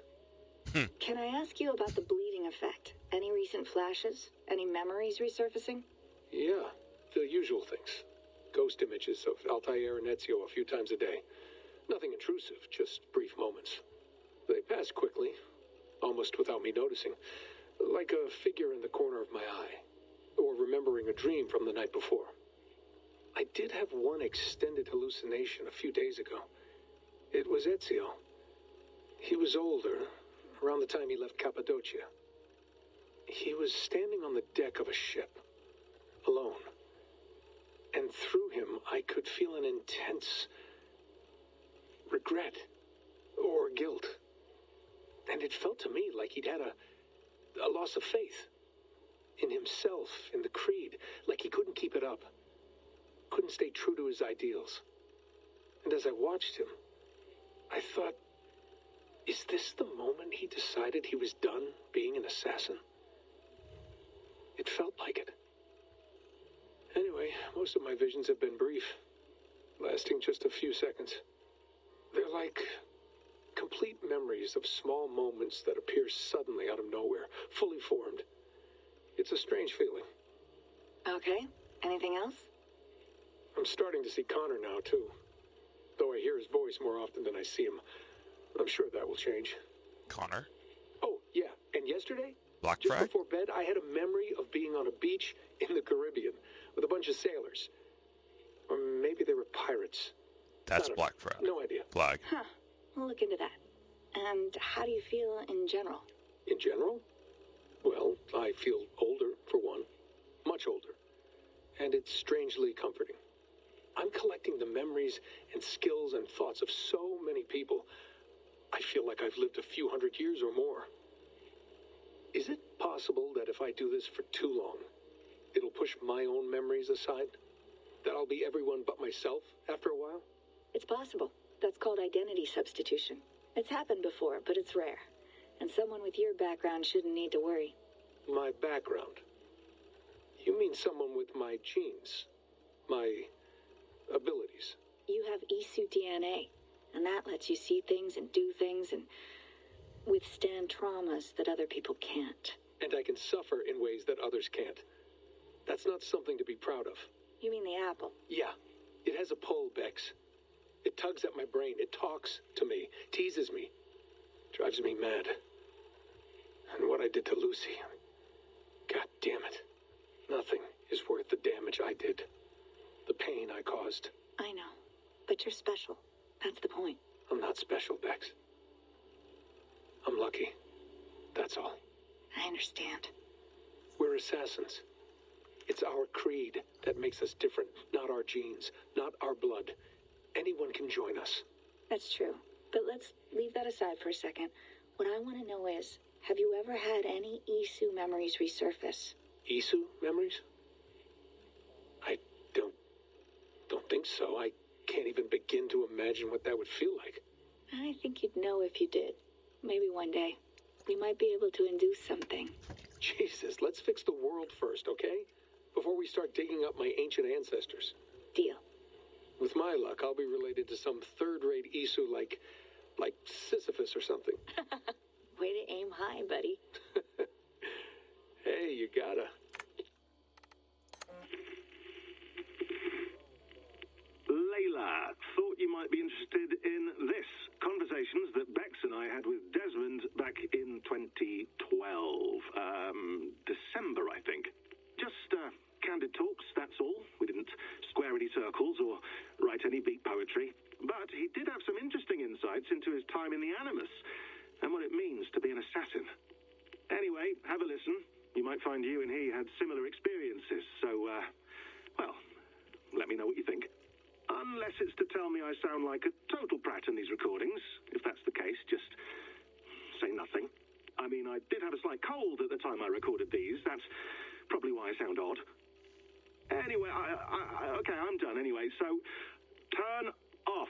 S6: Can I ask you about the bleeding effect? Any recent flashes? Any memories resurfacing?
S20: Yeah, the usual things. Ghost images of Altair and Ezio a few times a day. Nothing intrusive, just brief moments. They pass quickly, almost without me noticing. Like a figure in the corner of my eye. Or remembering a dream from the night before. I did have one extended hallucination a few days ago. It was Ezio. He was older, around the time he left Cappadocia. He was standing on the deck of a ship, alone. And through him, I could feel an intense regret or guilt. And it felt to me like he'd had a loss of faith in himself, in the creed, like he couldn't keep it up, couldn't stay true to his ideals. And as I watched him, I thought, is this the moment he decided he was done being an assassin? It felt like it. Anyway, most of my visions have been brief, lasting just a few seconds. They're like complete memories of small moments that appear suddenly out of nowhere, fully formed. It's a strange feeling.
S6: Okay. Anything else?
S20: I'm starting to see Connor now, too. Though I hear his voice more often than I see him. I'm sure that will change.
S2: Connor?
S20: Oh, yeah. And yesterday?
S2: Black
S20: Just
S2: Frag?
S20: before bed, I had a memory of being on a beach in the Caribbean with a bunch of sailors. Or maybe they were pirates.
S2: That's Black Frag.
S20: No idea.
S2: Flag.
S6: Huh. We'll look into that. And how do you feel in general?
S20: In general? Well, I feel older, for one. Much older. And it's strangely comforting. I'm collecting the memories and skills and thoughts of so many people. I feel like I've lived a few hundred years or more. Is it possible that if I do this for too long, it'll push my own memories aside? That I'll be everyone but myself after a while?
S6: It's possible. That's called identity substitution. It's happened before, but it's rare. And someone with your background shouldn't need to worry.
S20: My background? You mean someone with my genes? My abilities?
S6: You have Isu DNA, and that lets you see things and do things and withstand traumas that other people can't.
S20: And I can suffer in ways that others can't. That's not something to be proud of.
S6: You mean the apple?
S20: Yeah. It has a pull, Bex. It tugs at my brain. It talks to me. Teases me. Drives me mad. And what I did to Lucy. God damn it. Nothing is worth the damage I did. The pain I caused.
S6: I know. But you're special. That's the point.
S20: I'm not special, Bex. I'm lucky. That's all.
S6: I understand.
S20: We're assassins. It's our creed that makes us different, not our genes, not our blood. Anyone can join us.
S6: That's true. But let's leave that aside for a second. What I want to know is, have you ever had any Isu memories resurface?
S20: Isu memories? I don't think so. I can't even begin to imagine what that would feel like.
S6: I think you'd know if you did. Maybe one day. We might be able to induce something.
S20: Jesus, let's fix the world first, okay? Before we start digging up my ancient ancestors.
S6: Deal.
S20: With my luck, I'll be related to some third-rate Isu like Sisyphus or something.
S6: Way to aim high, buddy.
S20: Hey, you gotta.
S18: Layla, thought you might be interested in this. Conversations that Bex and I had with Desmond back in 2012. December, I think. Just candid talks, that's all. We didn't square any circles or write any beat poetry. But he did have some interesting insights into his time in the Animus and what it means to be an assassin. Anyway, have a listen. You might find you and he had similar experiences. So, well, let me know what you think. Unless it's to tell me I sound like a total brat in these recordings. If that's the case, just say nothing. I mean, I did have a slight cold at the time I recorded these. That's probably why I sound odd. Anyway, okay, I'm done anyway. So, turn off.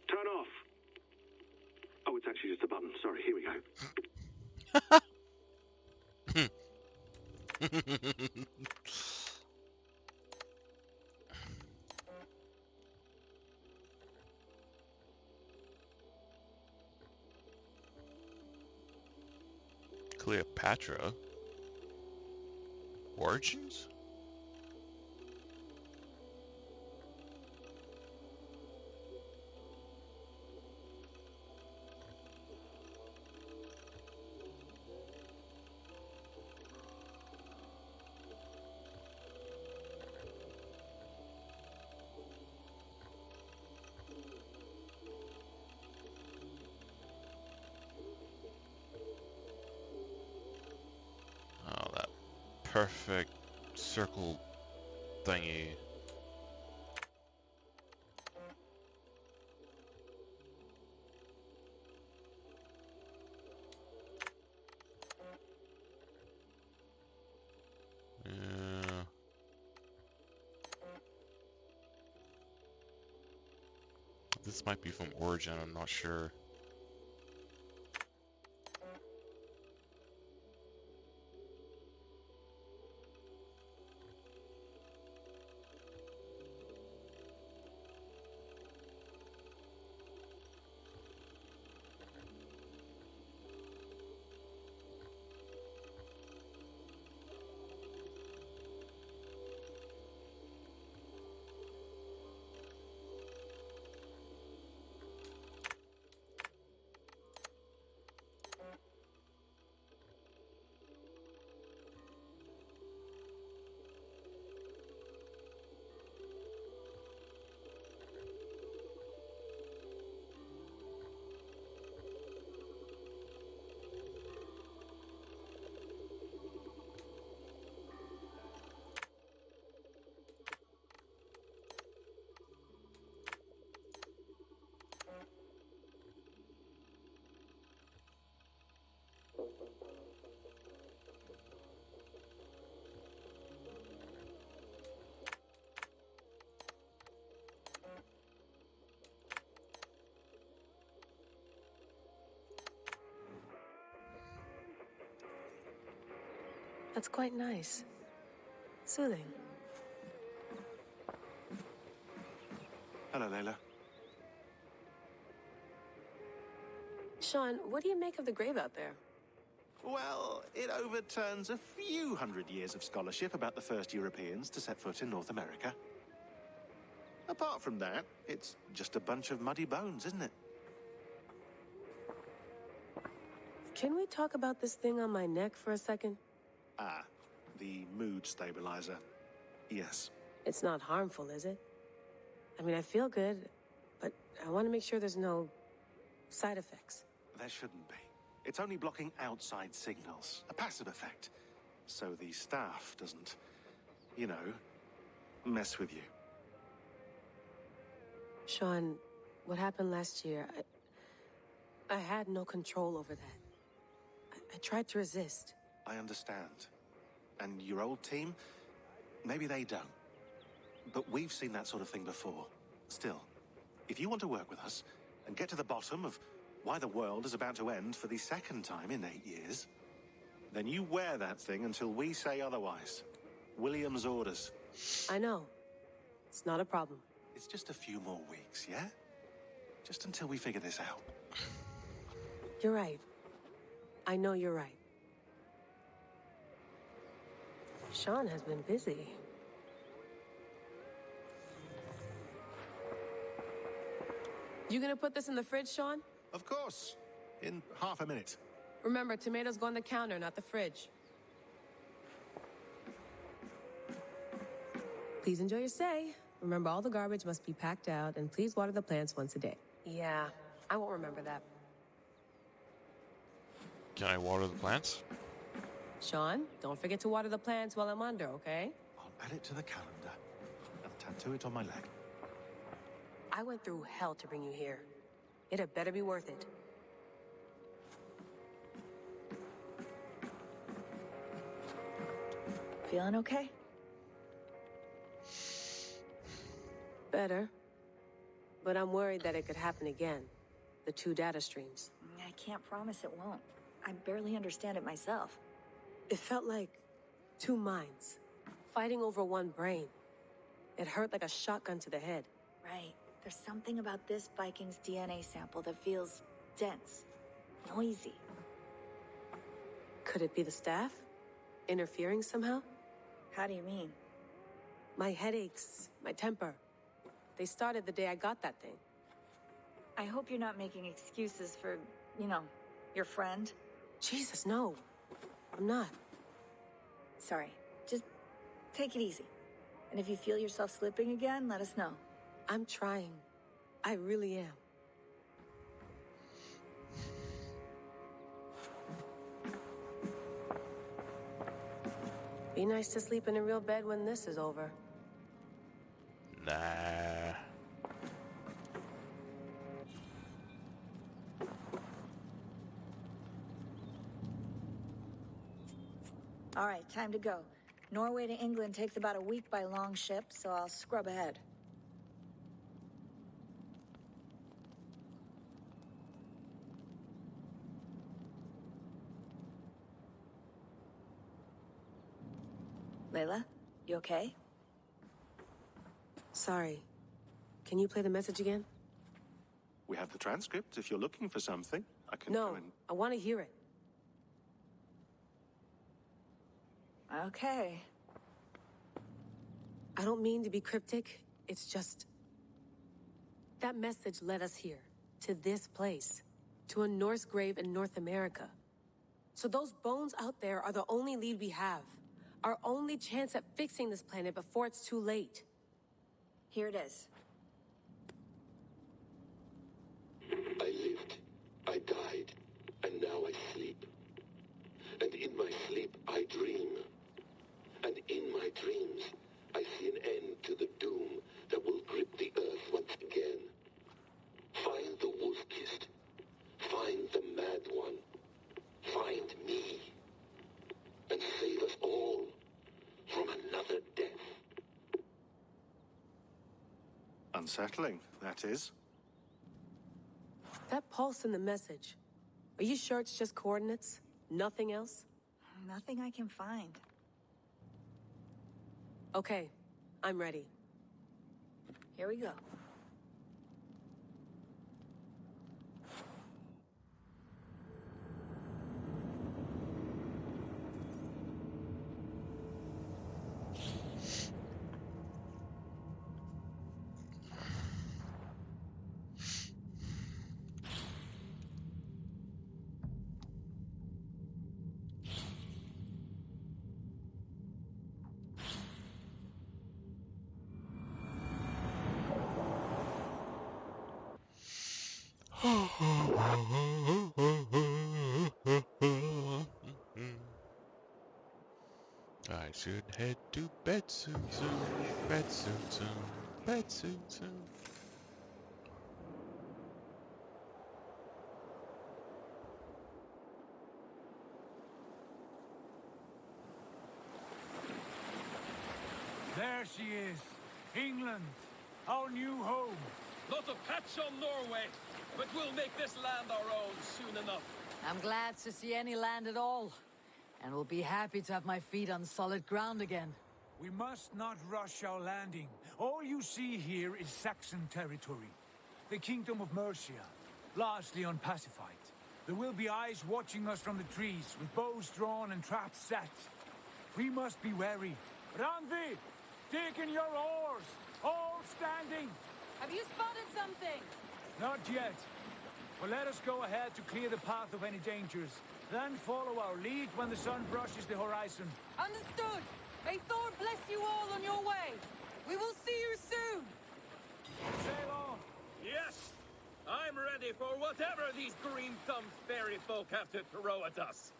S18: Turn off. Oh, it's actually just a button. Sorry, here we go.
S2: Cleopatra? Origins? perfect circle thingy. Yeah. This might be from Origin, I'm not sure.
S19: That's quite nice. Soothing.
S21: Hello, Layla.
S19: Sean, what do you make of the grave out there?
S21: Well, it overturns a few hundred years of scholarship about the first Europeans to set foot in North America. Apart from that, it's just a bunch of muddy bones, isn't it?
S19: Can we talk about this thing on my neck for a second?
S21: Ah, the mood stabilizer. Yes.
S19: It's not harmful, is it? I mean, I feel good, but I want to make sure there's no side effects.
S21: There shouldn't be. It's only blocking outside signals, a passive effect. So the staff doesn't, you know, mess with you.
S19: Sean, what happened last year, I had no control over that. I tried to resist.
S21: I understand. And your old team, maybe they don't. But we've seen that sort of thing before. Still, if you want to work with us and get to the bottom of why the world is about to end for the second time in 8 years, then you wear that thing until we say otherwise. William's orders.
S19: I know. It's not a problem.
S21: It's just a few more weeks, yeah? Just until we figure this out.
S19: You're right. I know you're right. Sean has been busy. You gonna put this in the fridge, Sean?
S21: Of course. In half a minute.
S19: Remember, tomatoes go on the counter, not the fridge. Please enjoy your stay. Remember, all the garbage must be packed out, and please water the plants once a day. Yeah, I won't remember that.
S2: Can I water the plants?
S19: Sean, don't forget to water the plants while I'm under, okay?
S21: I'll add it to the calendar and tattoo it on my leg.
S19: I went through hell to bring you here. It had better be worth it.
S6: Feeling okay?
S19: Better. But I'm worried that it could happen again. The 2 data streams.
S6: I can't promise it won't. I barely understand it myself.
S19: It felt like 2 minds, fighting over 1 brain. It hurt like a shotgun to the head.
S6: Right. There's something about this Viking's DNA sample that feels dense, noisy.
S19: Could it be the staff? Interfering somehow?
S6: How do you mean?
S19: My headaches, my temper. They started the day I got that thing.
S6: I hope you're not making excuses for, you know, your friend.
S19: Jesus, no. I'm not.
S6: Sorry. Just take it easy. And if you feel yourself slipping again, let us know.
S19: I'm trying. I really am. Be nice to sleep in a real bed when this is over.
S2: Nah.
S6: All right, time to go. Norway to England takes about a week by long ship, so I'll scrub ahead. Layla, you okay?
S19: Sorry. Can you play the message again?
S21: We have the transcript. If you're looking for something, I can
S19: No,
S21: go and...
S19: I want to hear it.
S6: Okay.
S19: I don't mean to be cryptic. It's just... that message led us here. To this place. To a Norse grave in North America. So those bones out there are the only lead we have. Our only chance at fixing this planet before it's too late.
S6: Here it is.
S9: I lived, I died, and now I sleep. And in my sleep I dream. And in my dreams I see an end to the doom that will grip the earth once again. Find the wolf-kissed. Find the mad one. Find me. And save us all from another death.
S21: Unsettling, that is.
S19: That pulse in the message. Are you sure it's just coordinates? Nothing else?
S6: Nothing I can find.
S19: Okay, I'm ready.
S6: Here we go.
S2: I should head to bed soon, bed soon, bed soon.
S10: There she is. England. Our new home.
S7: Not a patch on Norway, but we'll make this land our own soon enough.
S1: I'm glad to see any land at all. And will be happy to have my feet on solid ground again.
S10: We must not rush our landing. All you see here is Saxon territory. The Kingdom of Mercia, largely unpacified. There will be eyes watching us from the trees, with bows drawn and traps set. We must be wary. Randvi, dig in your oars! All standing!
S5: Have you spotted something?
S10: Not yet. But let us go ahead to clear the path of any dangers. Then follow our lead when the sun brushes the horizon.
S5: Understood. May Thor bless you all on your way. We will see you soon.
S10: Sail on.
S7: Yes, I'm ready for whatever these green-thumbed fairy folk have to throw at us.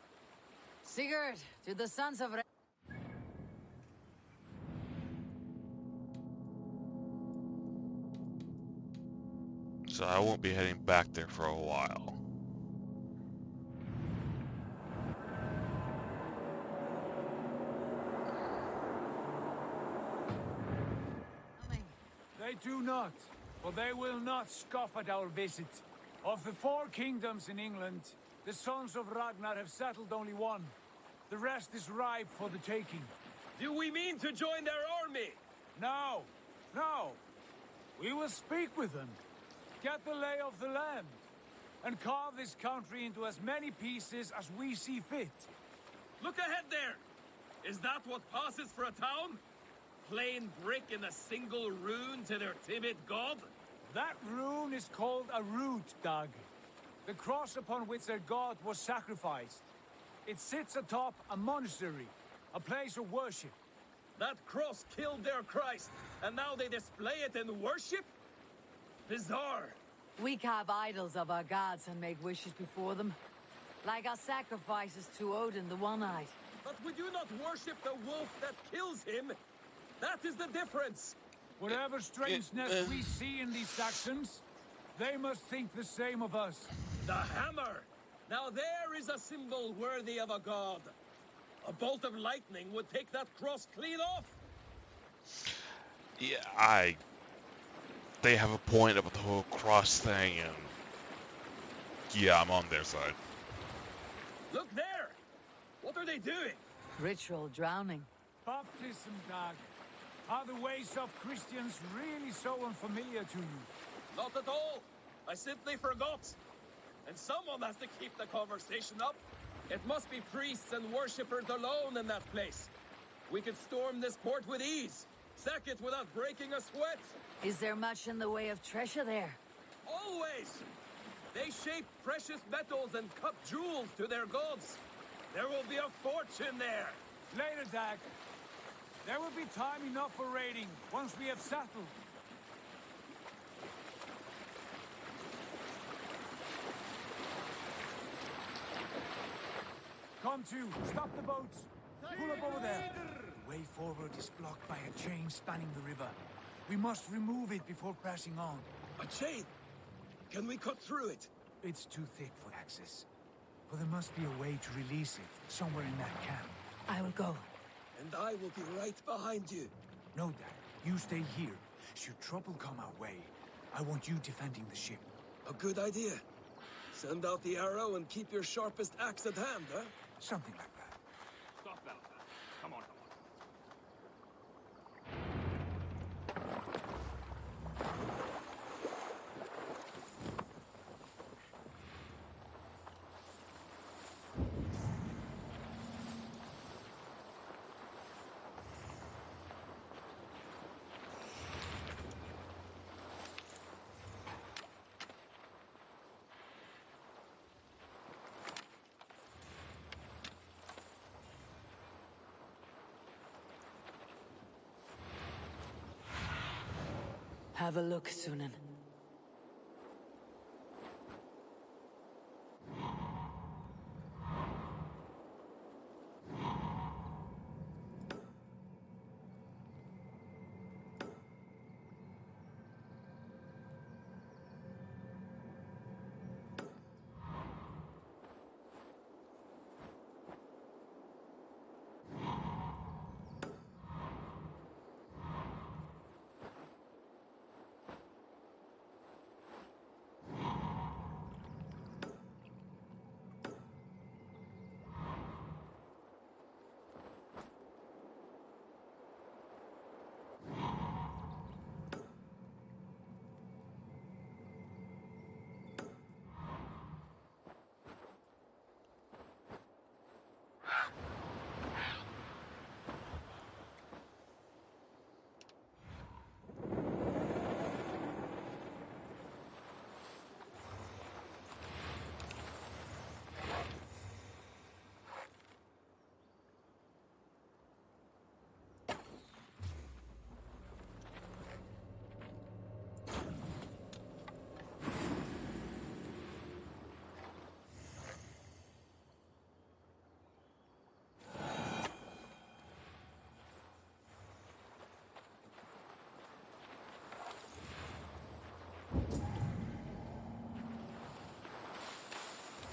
S1: Sigurd, to the sons of...
S2: So I won't be heading back there for a while.
S10: They do not, for they will not scoff at our visit. Of the 4 kingdoms in England, the sons of Ragnar have settled only one. The rest is ripe for the taking.
S7: Do we mean to join their army?
S10: No, no. We will speak with them, get the lay of the land, and carve this country into as many pieces as we see fit.
S7: Look ahead there! Is that what passes for a town? Plain brick in a single rune to their timid god?
S10: That rune is called a root, Doug. The cross upon which their god was sacrificed. It sits atop a monastery, a place of worship.
S7: That cross killed their Christ, and now they display it in worship? Bizarre.
S1: We carve idols of our gods and make wishes before them. Like our sacrifices to Odin, the One-Eyed.
S8: But we do not worship the wolf that kills him. That is the difference.
S10: Whatever strangeness we see in these Saxons, they must think the same of us.
S8: The hammer! Now there is a symbol worthy of a god. A bolt of lightning would take that cross clean off.
S2: Yeah, they have a point about the whole cross thing, and yeah, I'm on their side.
S8: Look there! What are they doing?
S1: Ritual drowning.
S10: Baptism, Dag. Are the ways of Christians really so unfamiliar to you?
S8: Not at all. I simply forgot. And someone has to keep the conversation up. It must be priests and worshippers alone in that place. We could storm this port with ease. Sack it without breaking a sweat.
S1: Is there much in the way of treasure there?
S8: Always! They shape precious metals and cut jewels to their gods. There will be a fortune there.
S10: Later, Dag. There will be time enough for raiding once we have settled. Come to, stop the boats. Pull up over there. The way forward is blocked by a chain spanning the river. We must remove it before pressing on.
S8: A chain? Can we cut through it?
S10: It's too thick for access. But there must be a way to release it somewhere in that camp.
S1: I will go.
S8: And I will be right behind you.
S10: No, Dad. You stay here. Should trouble come our way, I want you defending the ship.
S8: A good idea. Send out the arrow and keep your sharpest axe at hand, huh?
S10: Something like that.
S3: Stop that. Come on.
S1: Have a look, Sunan.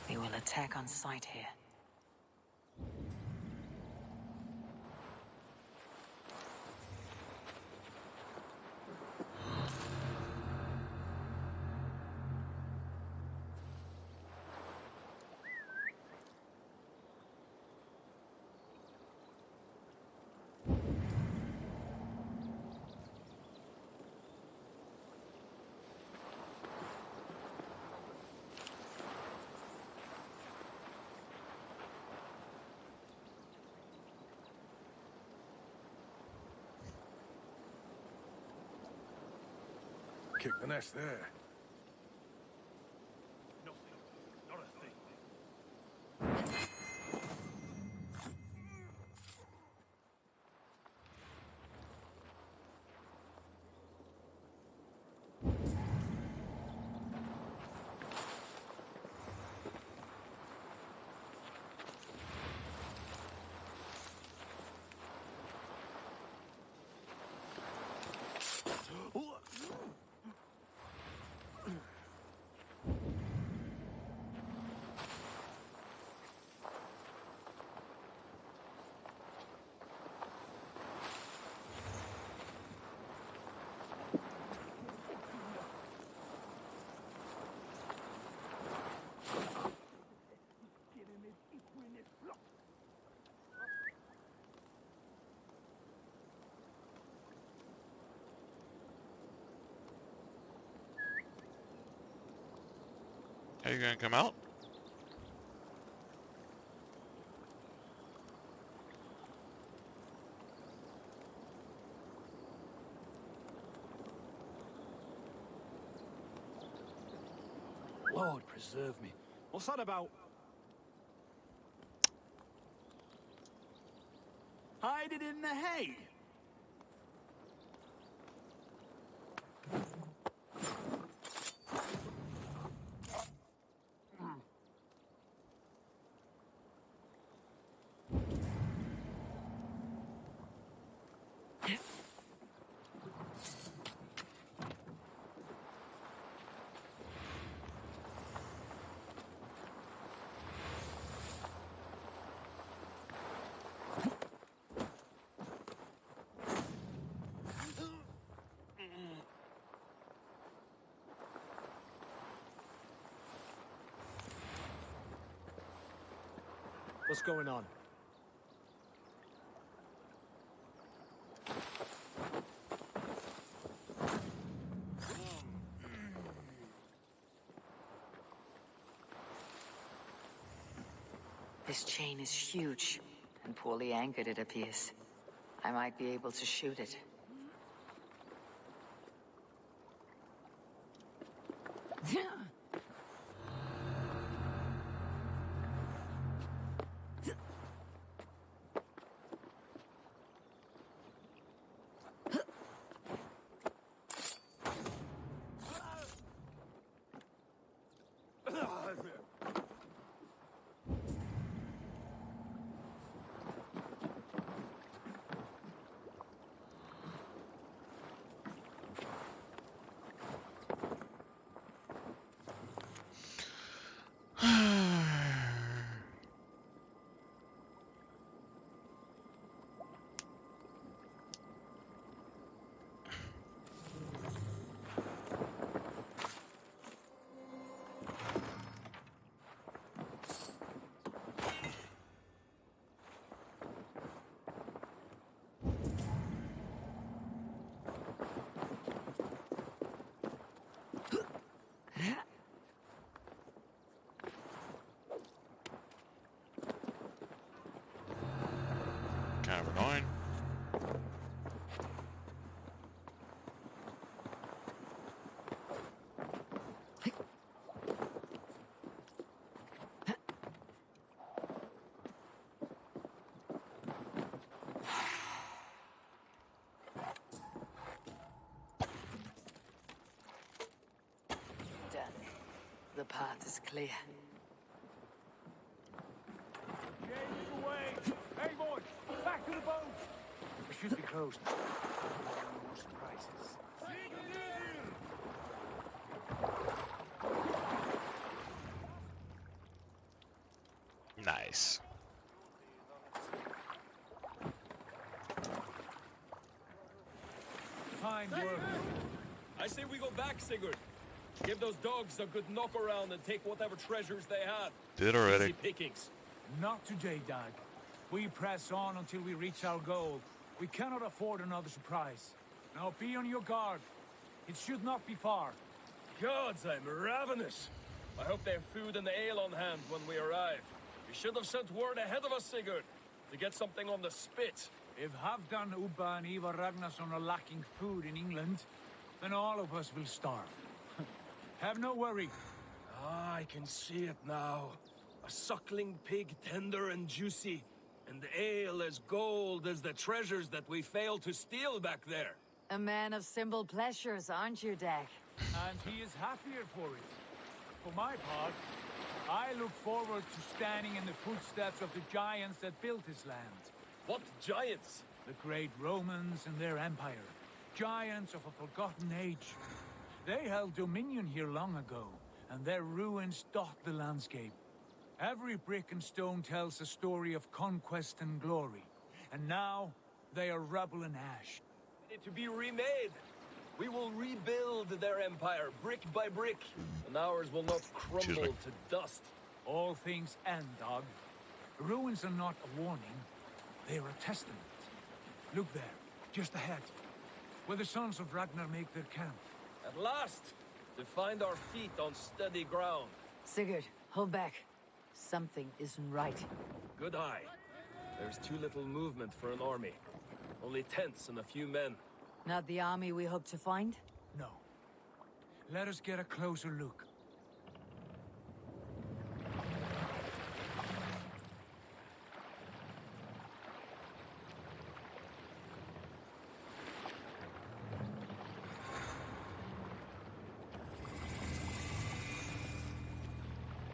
S1: They will attack on sight here.
S13: Kick the nest there.
S3: Not a thing.
S2: Are you gonna come out?
S10: Lord preserve me. What's that about? Hide it in the hay. What's going on?
S1: This chain is huge and poorly anchored, it appears. I might be able to shoot it.
S2: Kind of annoying.
S1: Done. The path is clear.
S10: Away! Hey, boys! Back to the boat! We should be closed. No more surprises.
S2: Nice.
S10: Fine work.
S8: I say we go back, Sigurd. Give those dogs a good knock around and take whatever treasures they have.
S2: Did already.
S8: Easy pickings.
S10: Not today, Dag. We press on until we reach our goal. We cannot afford another surprise. Now be on your guard. It should not be far.
S8: Gods, I'm ravenous. I hope they have food and ale on hand when we arrive. You should have sent word ahead of us, Sigurd, to get something on the spit.
S10: If Halfdan, Ubba and Ivar Ragnarsson are lacking food in England, then all of us will starve. Have no worry.
S8: Ah, I can see it now. A suckling pig, tender and juicy. And ale as gold as the treasures that we failed to steal back there.
S1: A man of simple pleasures, aren't you, Dag?
S10: And he is happier for it. For my part, I look forward to standing in the footsteps of the giants that built this land.
S8: What giants?
S10: The great Romans and their empire. Giants of a forgotten age. They held dominion here long ago, and their ruins dot the landscape. Every brick and stone tells a story of conquest and glory. And now, they are rubble and ash.
S8: To be remade. We will rebuild their empire, brick by brick. And ours will not crumble to dust.
S10: All things end, Dog. Ruins are not a warning. They are a testament. Look there, just ahead. Where the sons of Ragnar make their camp.
S8: At last! To find our feet on steady ground.
S1: Sigurd, hold back. Something isn't right.
S8: Good eye. There's too little movement for an army. Only tents and a few men.
S1: Not the army we hope to find?
S10: No. Let us get a closer look.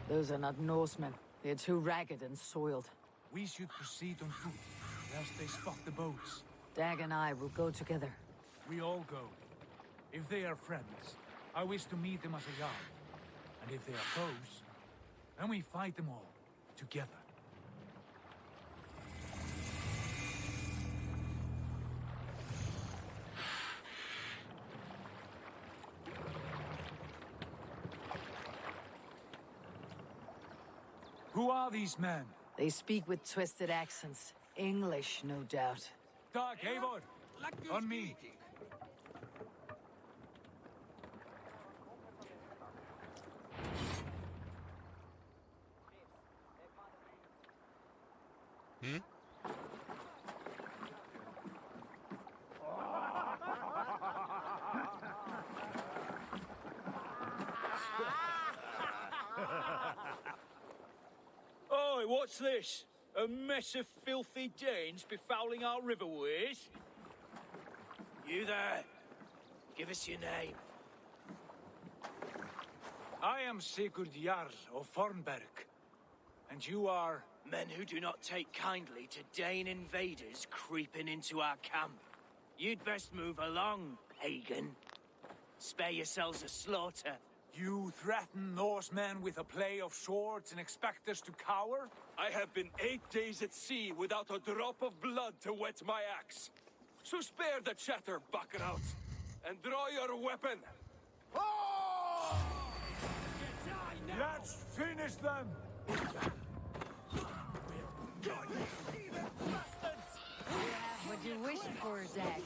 S1: Those are not Norsemen. They're too ragged and soiled.
S10: We should proceed on foot, lest they spot the boats.
S1: Dag and I will go together.
S10: We all go. If they are friends, I wish to meet them as a yard. And if they are foes, then we fight them all, together. Who are these men?
S1: They speak with twisted accents. English, no doubt.
S10: Dag, Eivor! On me!
S2: Hmm?
S7: Oi, what's this? A mess of filthy Danes befouling our riverways?
S12: You there? Give us your name.
S10: I am Sigurd Jarl of Fornberg. And you are...
S12: Men who do not take kindly to Dane invaders creeping into our camp. You'd best move along, pagan. Spare yourselves a slaughter.
S10: You threaten Norsemen with a play of swords and expect us to cower?
S7: I have been 8 days at sea without a drop of blood to wet my axe. So spare the chatter, buckerouts, and draw your weapon.
S10: Let's finish them!
S1: What you wish for, Dag?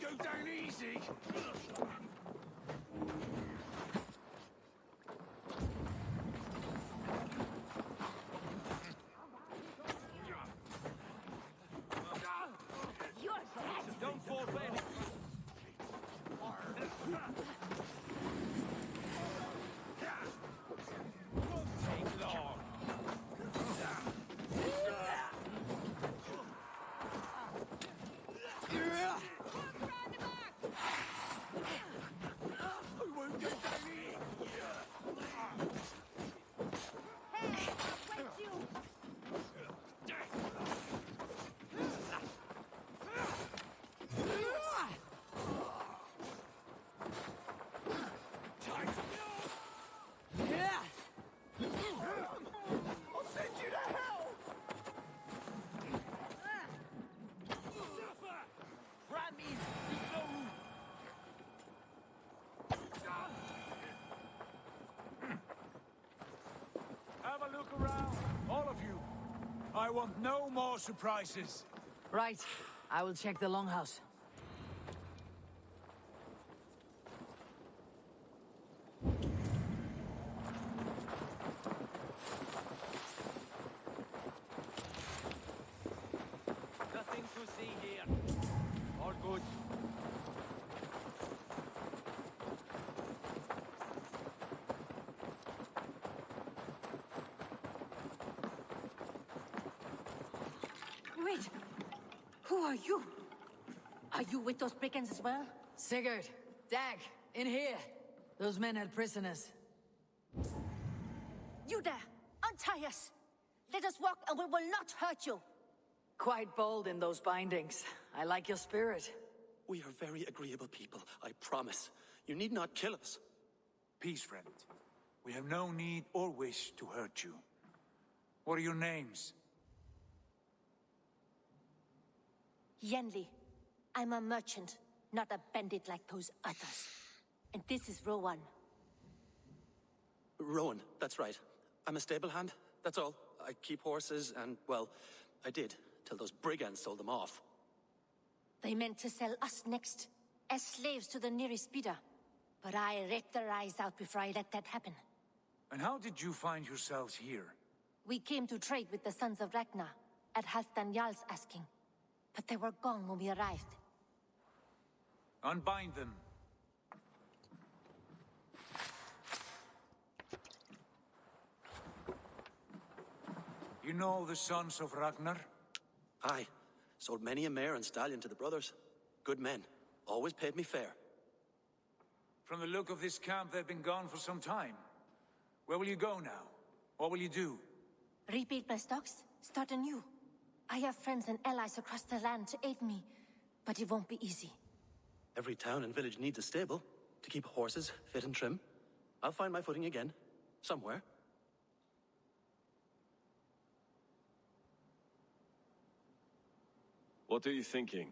S12: Go down easy!
S7: Don't fall back. Take long.
S10: Have a look around, all of you. I want no more surprises.
S1: Right. I will check the longhouse.
S7: Nothing to see here. All good.
S22: Wait! Who are you? Are you with those brigands as well?
S1: Sigurd, Dag, in here. Those men had prisoners.
S22: You there! Untie us! Let us walk and we will not hurt you!
S1: Quite bold in those bindings. I like your spirit.
S23: We are very agreeable people, I promise. You need not kill us.
S10: Peace, friend. We have no need or wish to hurt you. What are your names?
S22: Yenli. I'm a merchant, not a bandit like those others. And this is Rowan.
S14: Rowan, that's right. I'm a stable hand, that's all. I keep horses and, well, I did, till those brigands sold them off.
S22: They meant to sell us next, as slaves to the nearest bidder. But I ripped their eyes out before I let that happen.
S10: And how did you find yourselves here?
S22: We came to trade with the Sons of Ragnar, at Halfdan Jarl's asking. But they were gone when we arrived.
S10: Unbind them. You know the Sons of Ragnar?
S14: Aye. Sold many a mare and stallion to the brothers. Good men. Always paid me fair.
S10: From the look of this camp, they've been gone for some time. Where will you go now? What will you do?
S22: Rebuild my stocks? Start anew. I have friends and allies across the land to aid me. But it won't be easy.
S14: Every town and village needs a stable to keep horses fit and trim. I'll find my footing again. Somewhere.
S8: What are you thinking?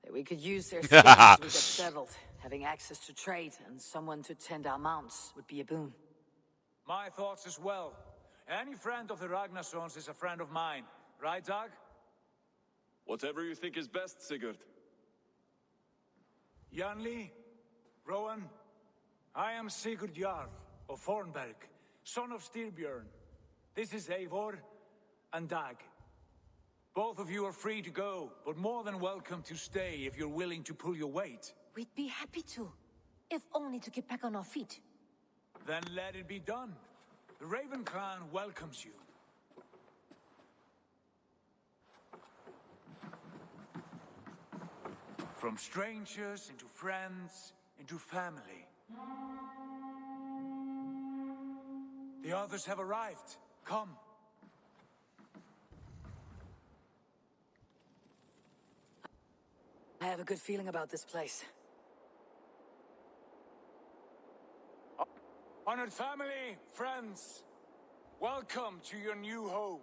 S1: That we could use their skills as we get settled. Having access to trade and someone to tend our mounts would be a boon.
S10: My thoughts as well. Any friend of the Ragnarsons is a friend of mine. Right, Dag?
S8: Whatever you think is best, Sigurd.
S10: Janli, Rowan, I am Sigurd Jarl of Fornberg, son of Styrbjörn. This is Eivor and Dag. Both of you are free to go, but more than welcome to stay if you're willing to pull your weight.
S22: We'd be happy to, if only to get back on our feet.
S10: Then let it be done. The Raven clan welcomes you. From strangers into friends, into family. The others have arrived. Come.
S1: I have a good feeling about this place.
S10: Honored family, friends, welcome to your new home.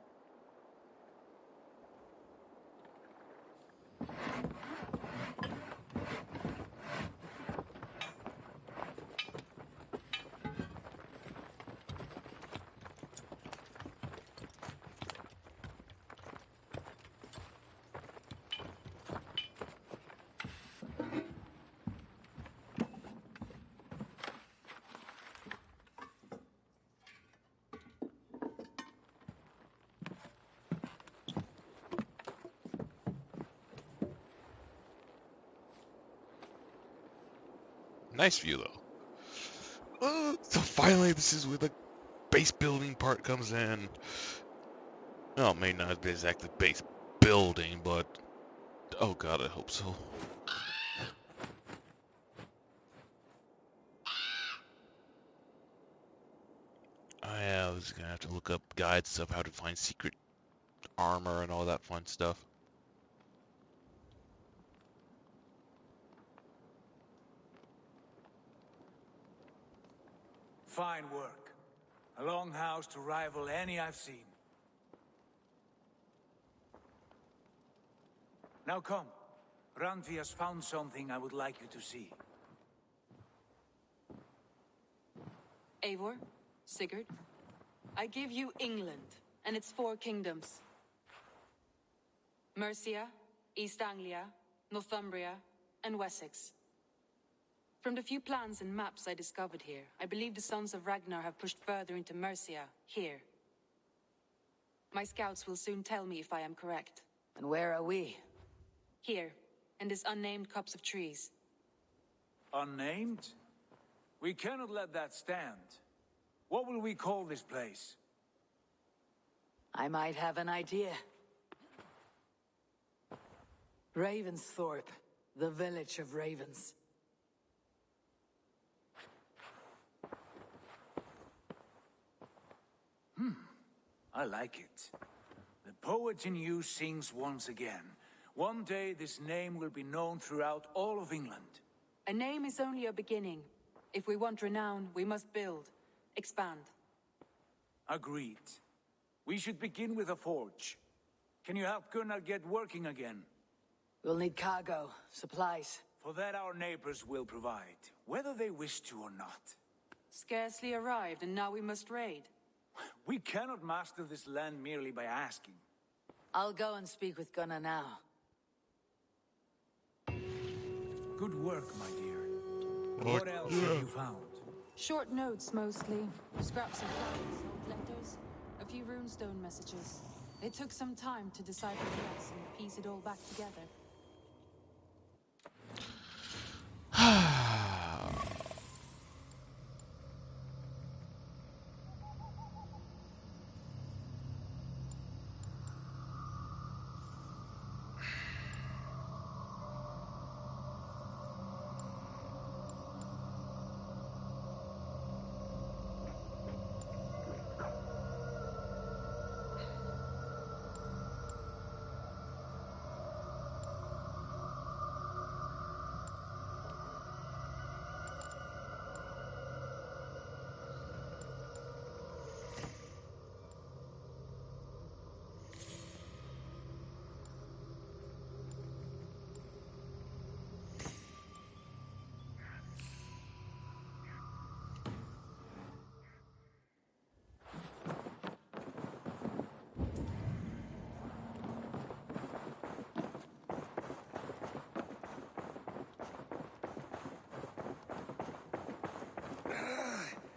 S2: Nice view, though. So finally, this is where the base building part comes in. Well, it may not be exactly base building, but... oh god, I hope so. I was gonna have to look up guides of how to find secret armor and all that fun stuff.
S10: Fine work. A longhouse to rival any I've seen. Now come. Randvi has found something I would like you to see.
S5: Eivor, Sigurd, I give you England and its 4 kingdoms. Mercia, East Anglia, Northumbria, and Wessex. From the few plans and maps I discovered here, I believe the Sons of Ragnar have pushed further into Mercia, here. My scouts will soon tell me if I am correct.
S1: And where are we?
S5: Here, in this unnamed copse of trees.
S10: Unnamed? We cannot let that stand. What will we call this place?
S1: I might have an idea. Ravensthorpe, the village of ravens.
S10: I like it. The poet in you sings once again. One day this name will be known throughout all of England.
S5: A name is only a beginning. If we want renown, we must build. Expand.
S10: Agreed. We should begin with a forge. Can you help Gunnar get working again?
S1: We'll need cargo, supplies.
S10: For that our neighbors will provide, whether they wish to or not.
S5: Scarcely arrived, and now we must raid.
S10: We cannot master this land merely by asking.
S1: I'll go and speak with Gunnar now.
S10: Good work, my dear.
S2: Oh,
S10: What else have you found?
S5: Short notes, mostly. Scraps of flowers, old letters, a few runestone messages. It took some time to decipher the rest and piece it all back together.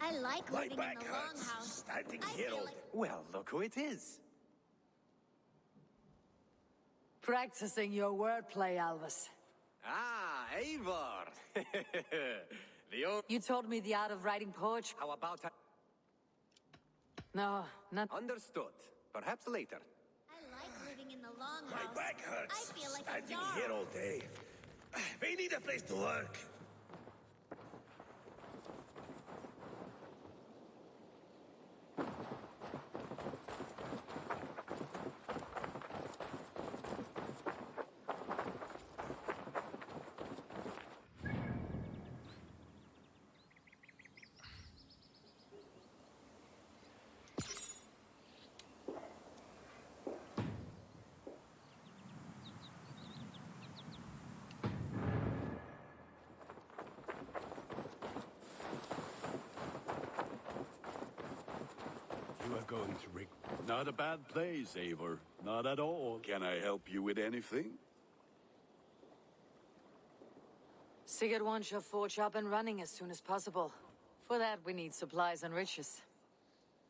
S22: I like
S13: My
S22: living
S13: back
S22: in the
S13: hurts.
S22: longhouse.
S13: Standing
S22: I
S13: here
S22: feel
S13: all
S22: like-
S13: Well, look who it is.
S1: Practicing your wordplay, Alvis.
S11: Ah, Eivor! The old...
S1: You told me the art of writing poetry.
S11: How about...
S1: No, not...
S11: Understood. Perhaps later.
S22: I like living in the longhouse.
S13: My back hurts.
S22: I feel like
S13: Standing
S22: a
S13: here
S22: dog.
S13: all day. We need a place to work.
S15: You are going to Rick. Not a bad place, Eivor. Not at all. Can I help you with anything?
S1: Sigurd wants your forge up and running as soon as possible. For that, we need supplies and riches.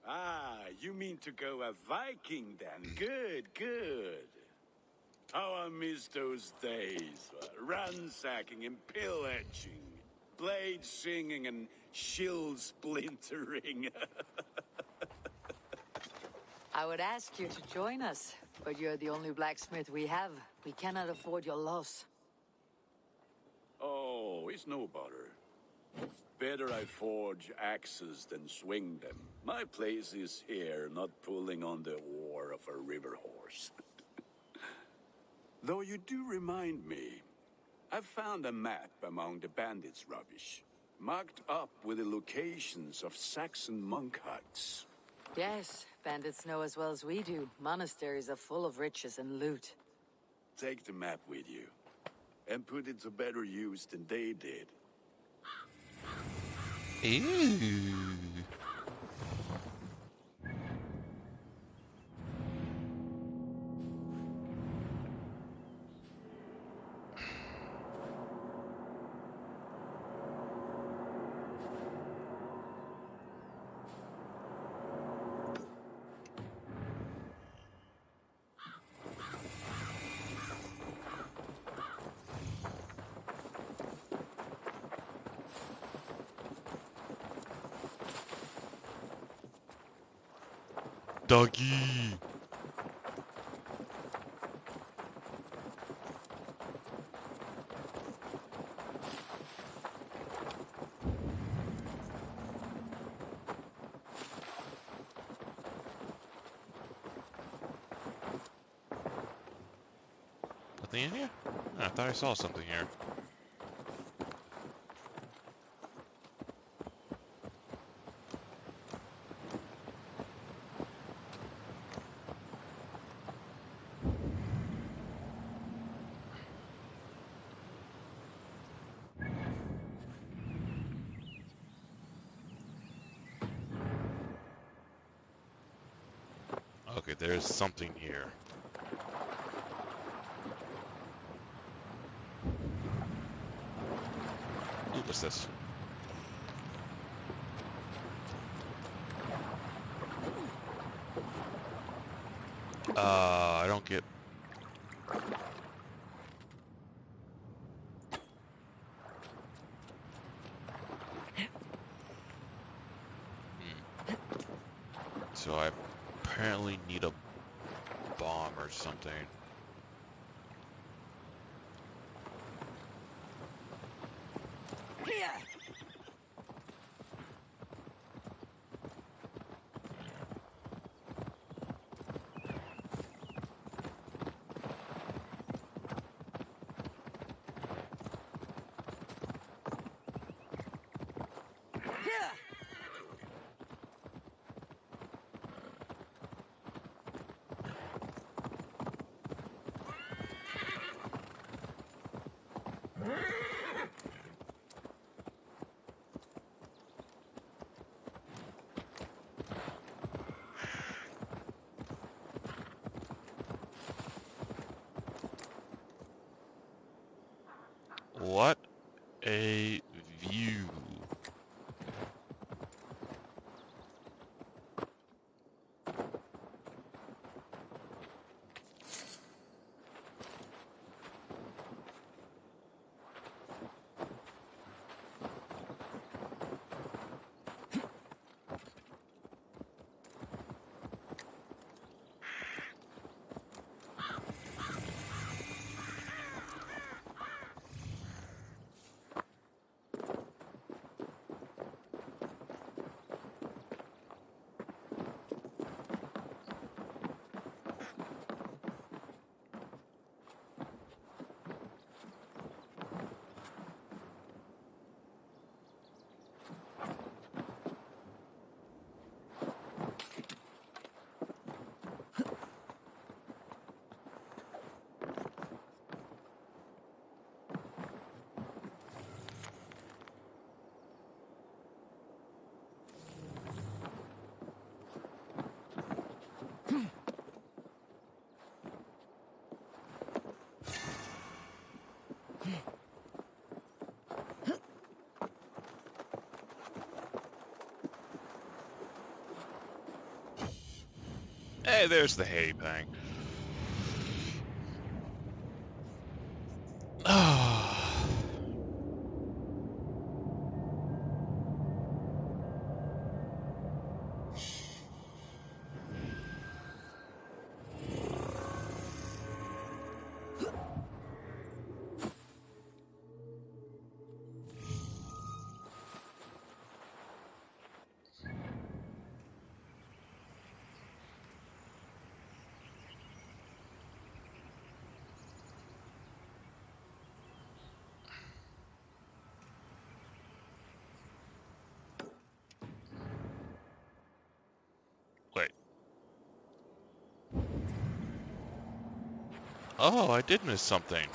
S15: Ah, you mean to go a Viking then? Good, good. How I miss those days. Ransacking and pillaging. Blade singing and shield splintering.
S1: I would ask you to join us, but you're the only blacksmith we have. We cannot afford your loss.
S15: Oh, it's no bother. Better I forge axes than swing them. My place is here, not pulling on the oar of a river horse. Though you do remind me, I've found a map among the bandits' rubbish, marked up with the locations of Saxon monk huts.
S1: Yes, bandits know as well as we do. Monasteries are full of riches and loot.
S15: Take the map with you, and put it to better use than they did.
S2: Ew. Doggy. Nothing in here? I thought I saw something here. Okay, there's something here. Ooh, what's this? I don't get... So I apparently need a bomb or something. What a view. Hey, there's the hay bang. Wait. Oh, I did miss something.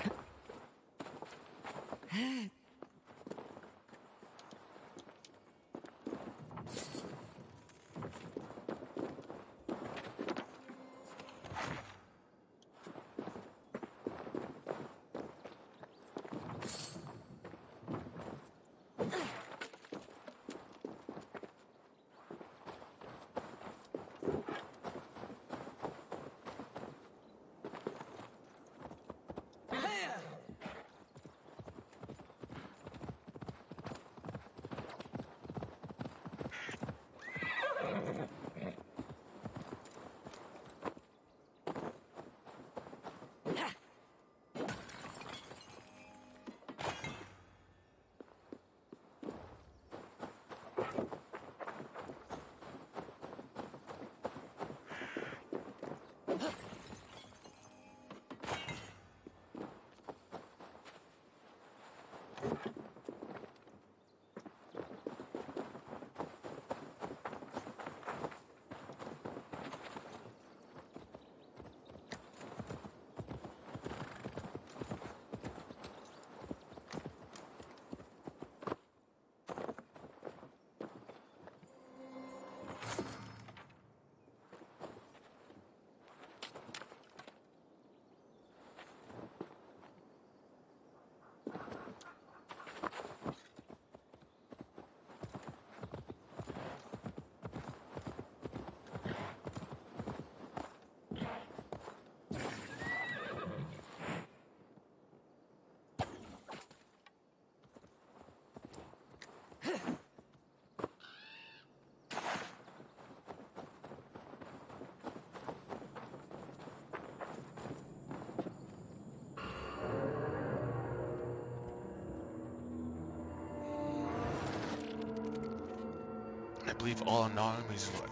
S2: believe all anomalies will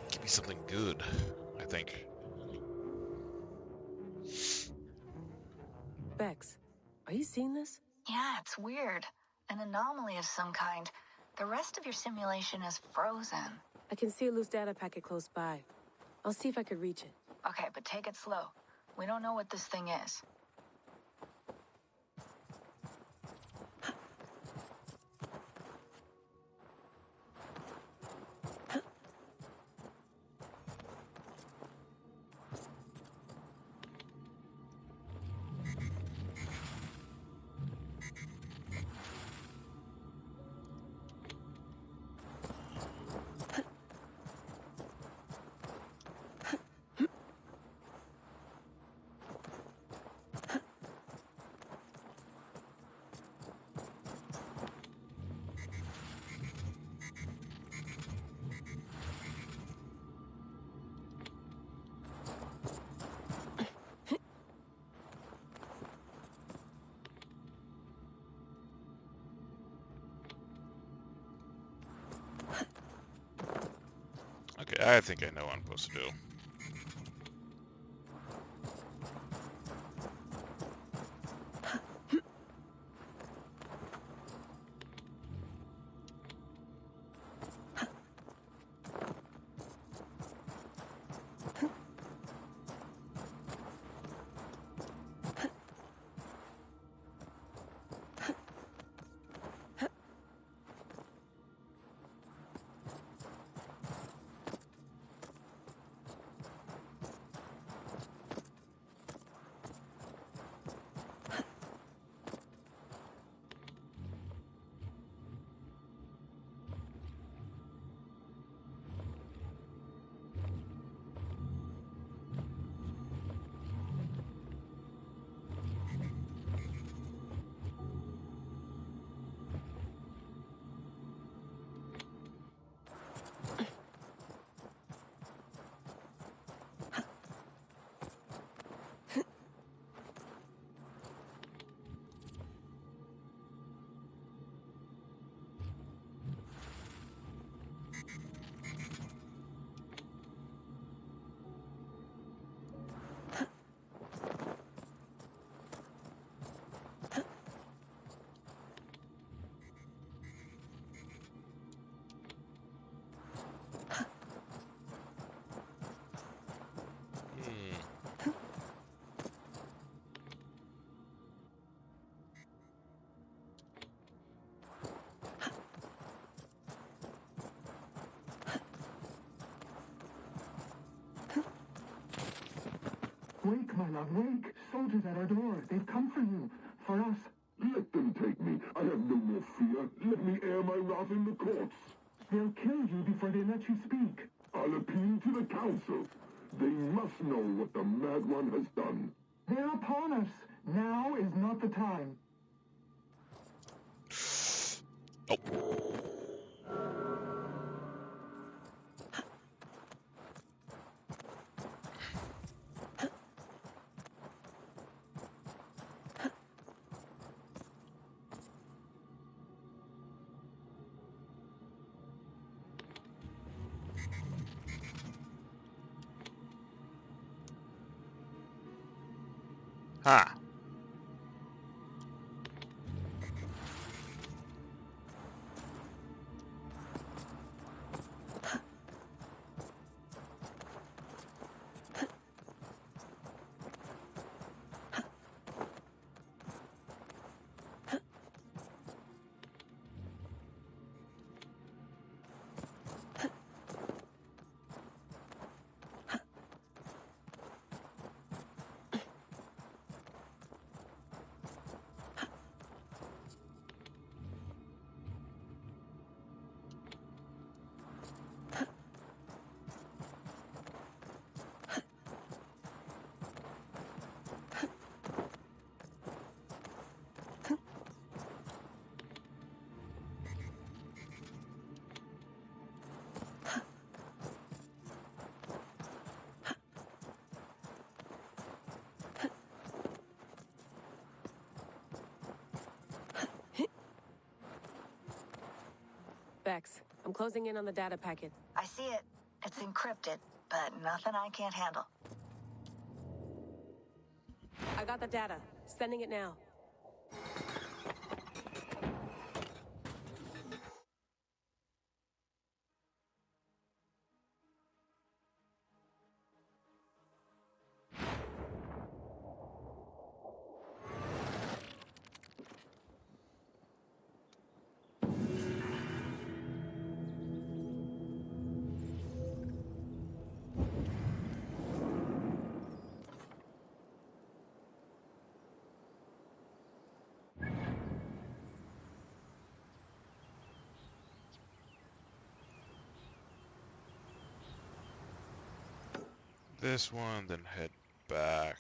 S2: give me something good, I think.
S19: Bex, are you seeing this?
S6: Yeah, it's weird. An anomaly of some kind. The rest of your simulation is frozen.
S19: I can see a loose data packet close by. I'll see if I could reach it.
S6: Okay, but take it slow. We don't know what this thing is.
S2: Okay, I think I know what I'm supposed to do.
S13: Wake, my love, wake! Soldiers at our door. They've come for you. For us. Let them take me. I have no more fear. Let me air my wrath in the courts. They'll kill you before they let you speak. I'll appeal to the council. They must know what the Mad One has done. They're upon us. Now is not the time.
S2: Ha!
S19: Bex. I'm closing in on the data packet.
S6: I see it. It's encrypted, but nothing I can't handle.
S19: I got the data. Sending it now.
S2: This one, then head back.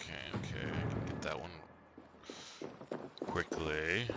S2: Okay. I can get that one quickly.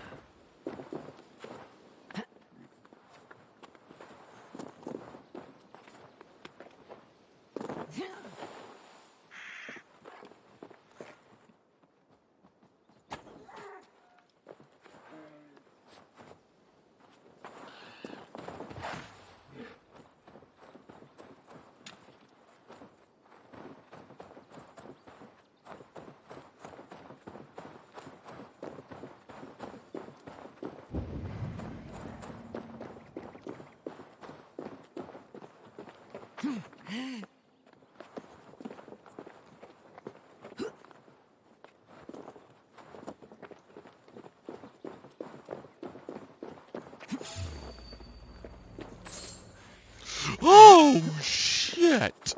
S2: Oh, shit!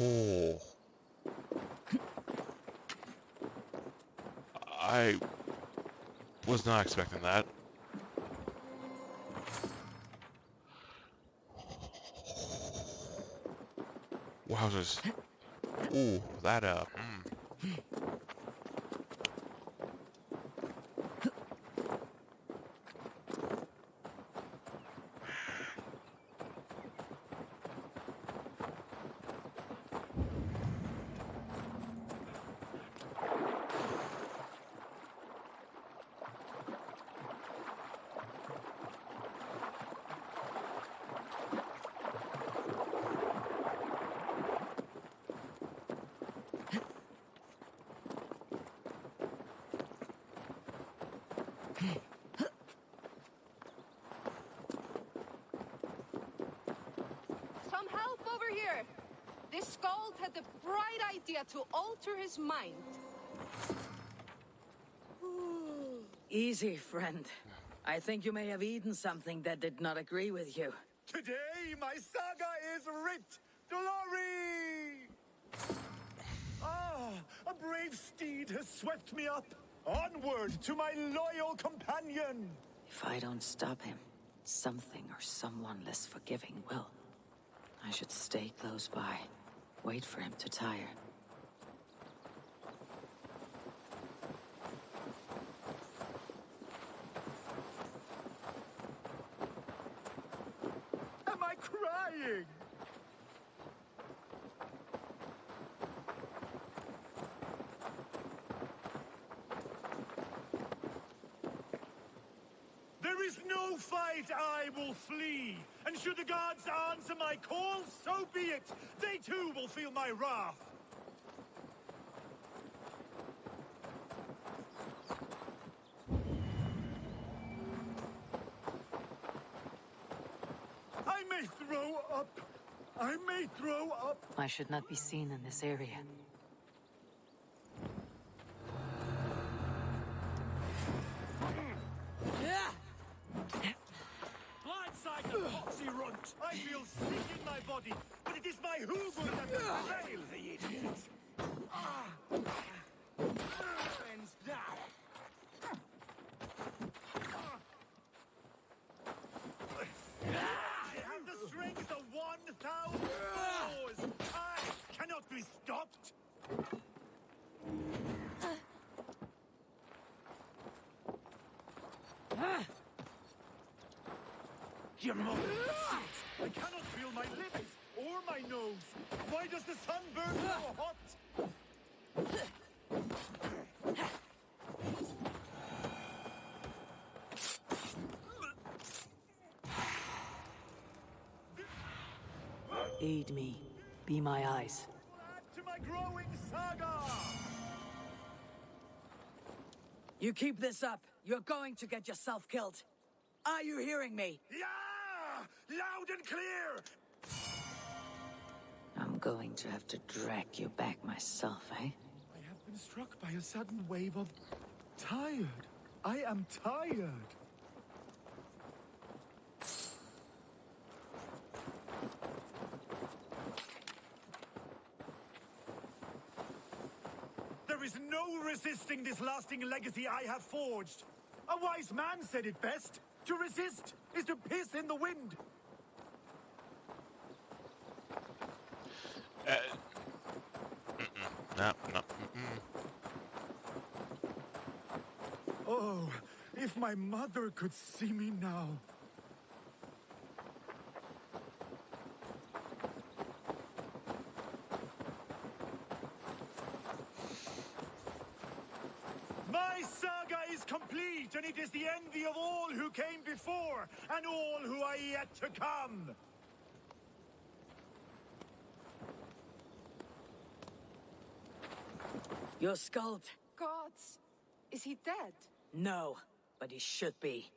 S2: Oh. I was not expecting that. Wowzers. Ooh, that,
S4: Some help over here! This Skald had the bright idea to alter his mind.
S1: Easy, friend. I think you may have eaten something that did not agree with you.
S10: Today, my saga is writ! Glory! Ah, a brave steed has swept me up. Onward to my loyal companion!
S1: If I don't stop him, something or someone less forgiving will. I should stay close by. Wait for him to tire.
S10: Am I crying? There is no fight, I will flee. And should the gods answer my call, so be it. They too will feel my wrath. I may throw up. I may throw up.
S1: I should not be seen in this area.
S10: Blindside the foxy runt! I feel sick in my body, but it is my hoover that prevails, the idiot! Ends now! I have the strength of 1,000 foes! I cannot be stopped! Your mother! I cannot feel my lips or my nose. Why does the sun burn so hot?
S1: Aid me. Be my eyes.
S10: Add to my growing saga!
S1: You keep this up, you're going to get yourself killed. Are you hearing me?
S10: Yeah! Loud and clear!
S1: I'm going to have to drag you back myself, eh?
S10: I have been struck by a sudden wave of tired. I am tired. There is no resisting this lasting legacy I have forged. A wise man said it best. To resist is to piss in the wind.
S2: No.
S10: Oh, if my mother could see me now. My saga is complete, and it is the envy of all who came before, and all who are yet to come.
S1: Your Skald?
S4: Gods, is he dead?
S1: No, but he should be.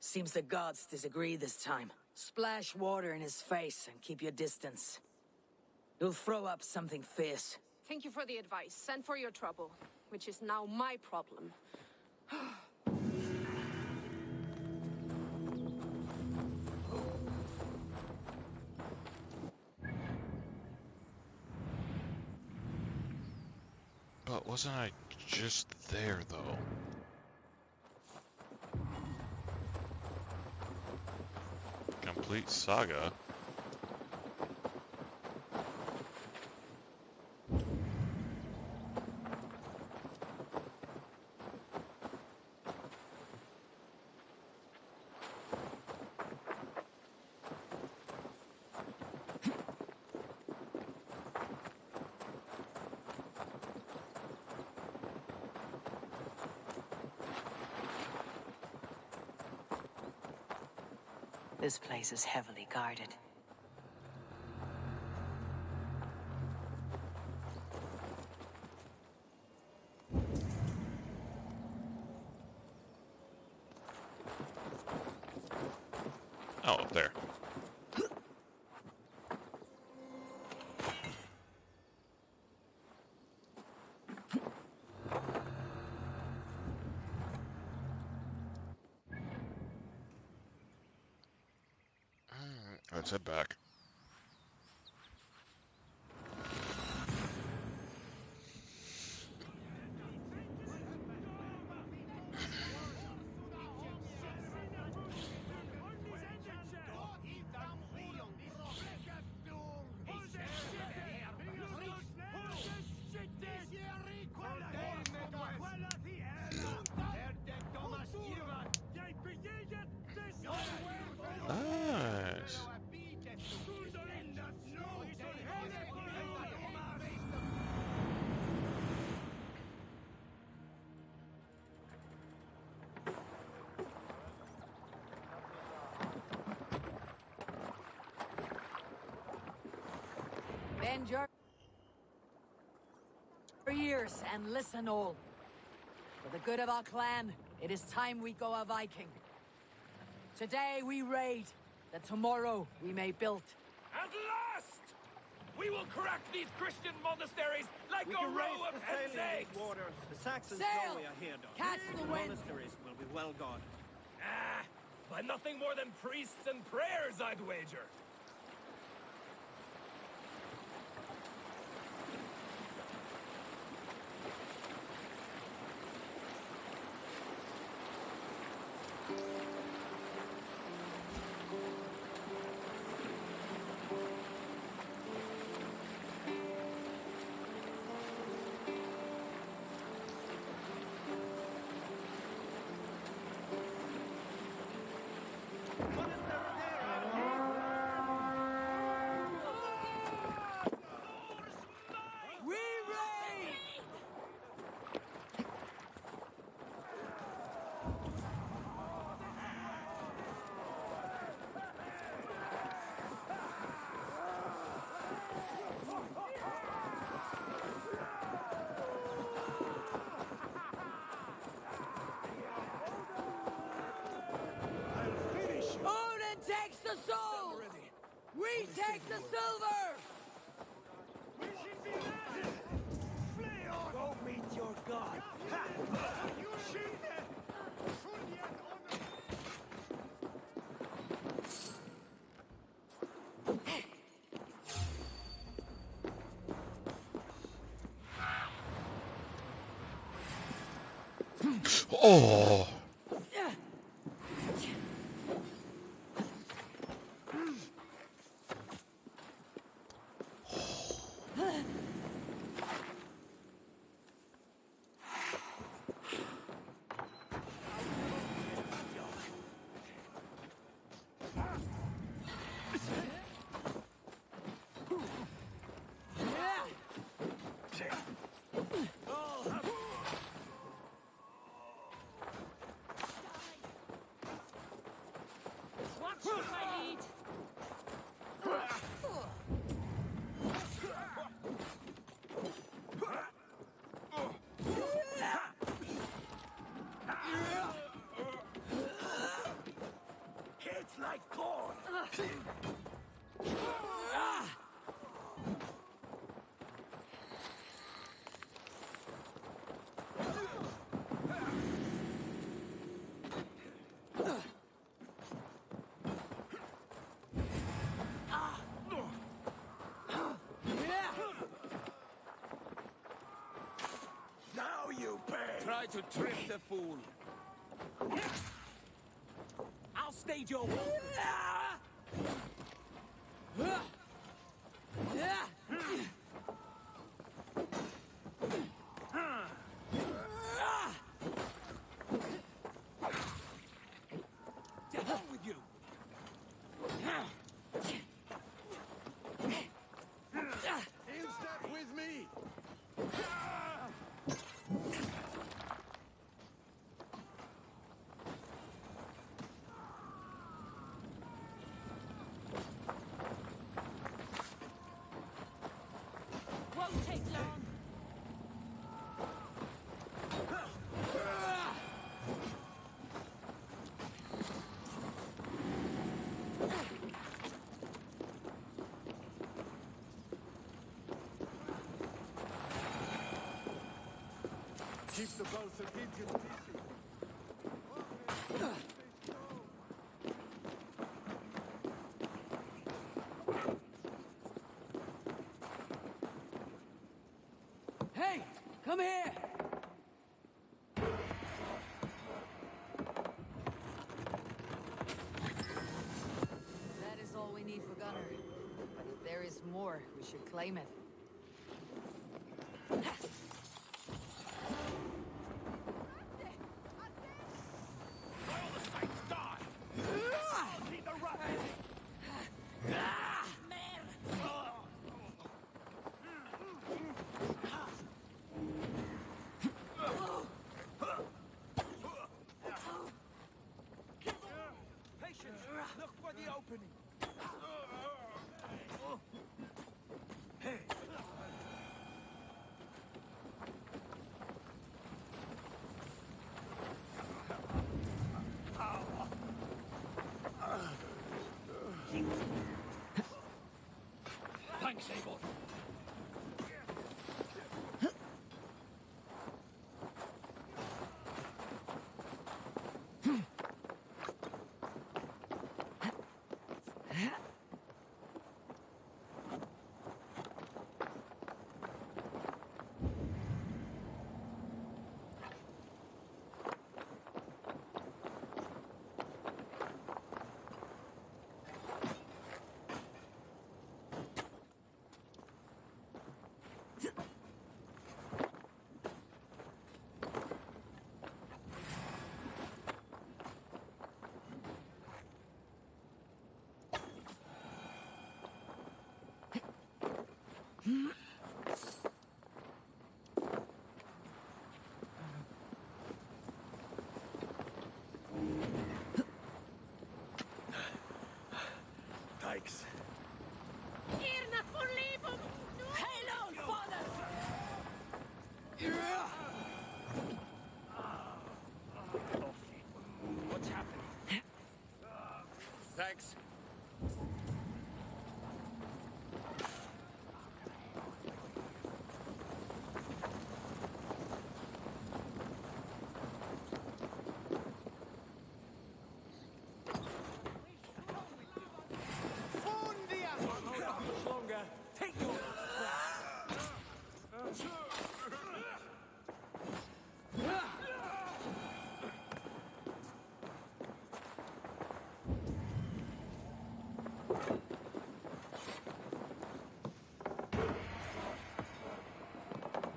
S1: Seems the gods disagree this time. Splash water in his face and keep your distance. You'll throw up something fierce.
S4: Thank you for the advice and for your trouble, which is now my problem.
S2: But wasn't I just there, though? Complete saga?
S1: This place is heavily guarded.
S2: Oh, up there. Let's head back. Nice.
S1: Bend your ears and listen all. For the good of our clan, it is time we go a Viking. Today we raid, that tomorrow we may build.
S8: At last! We will crack these Christian monasteries like
S11: We
S8: a
S11: can
S8: row
S11: raise
S8: of
S11: the
S8: hen's
S11: sail in
S8: eggs!
S11: these waters. The Saxons
S1: Sail!
S11: know we are here, Don.
S1: Catch the wind!
S11: Monasteries will be well guarded.
S8: Ah, but nothing more than priests and prayers, I'd wager.
S1: We raid! Odin takes the souls! We take the silver!
S12: Go meet your god.
S2: Oh!
S8: try to trip the fool.
S10: I'll stage your to hell with you.
S15: In step with me.
S22: Won't take long.
S15: Keep the both of Gideon busy.
S1: Hey, come here!
S16: That is all we need for Gunner. But if there is more, we should claim it.
S10: Patience. Look for the opening.
S8: Thanks, Abel.
S10: Thanks.
S1: Halo, father!
S10: What's happening?
S8: Thanks.
S10: Not much longer. Take your...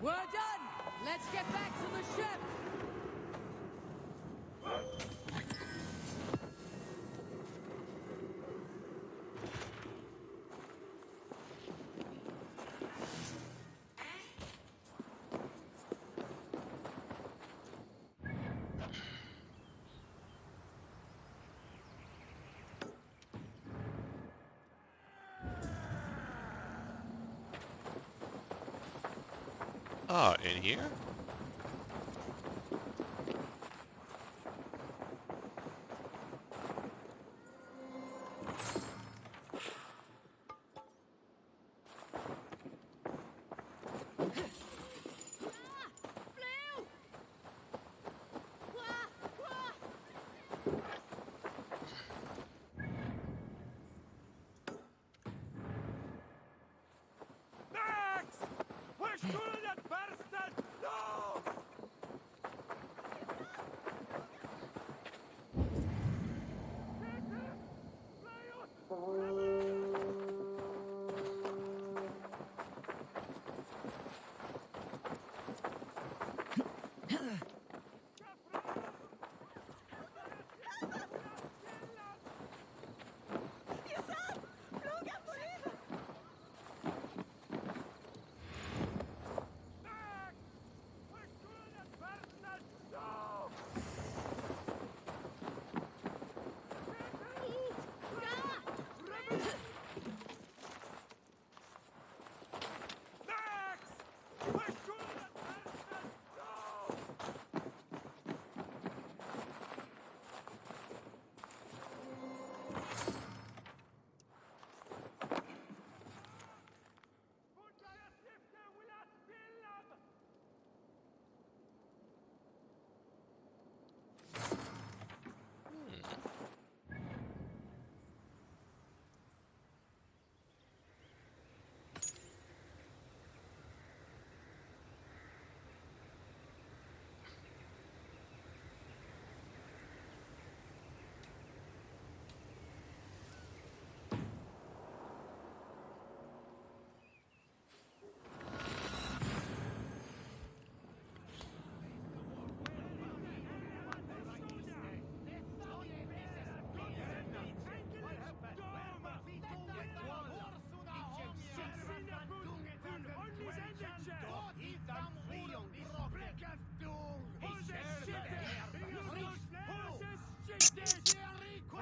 S1: We're done! Let's get back to the ship!
S2: Ah, in here?
S10: Max! We're shooting at bastard! No!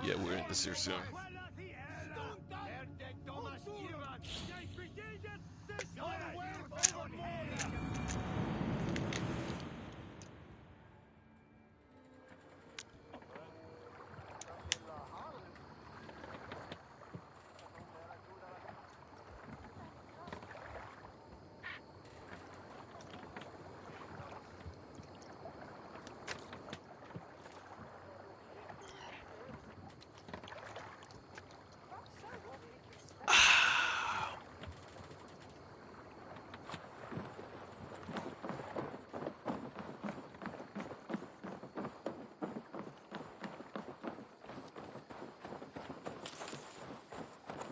S2: Yeah, we're in this here soon.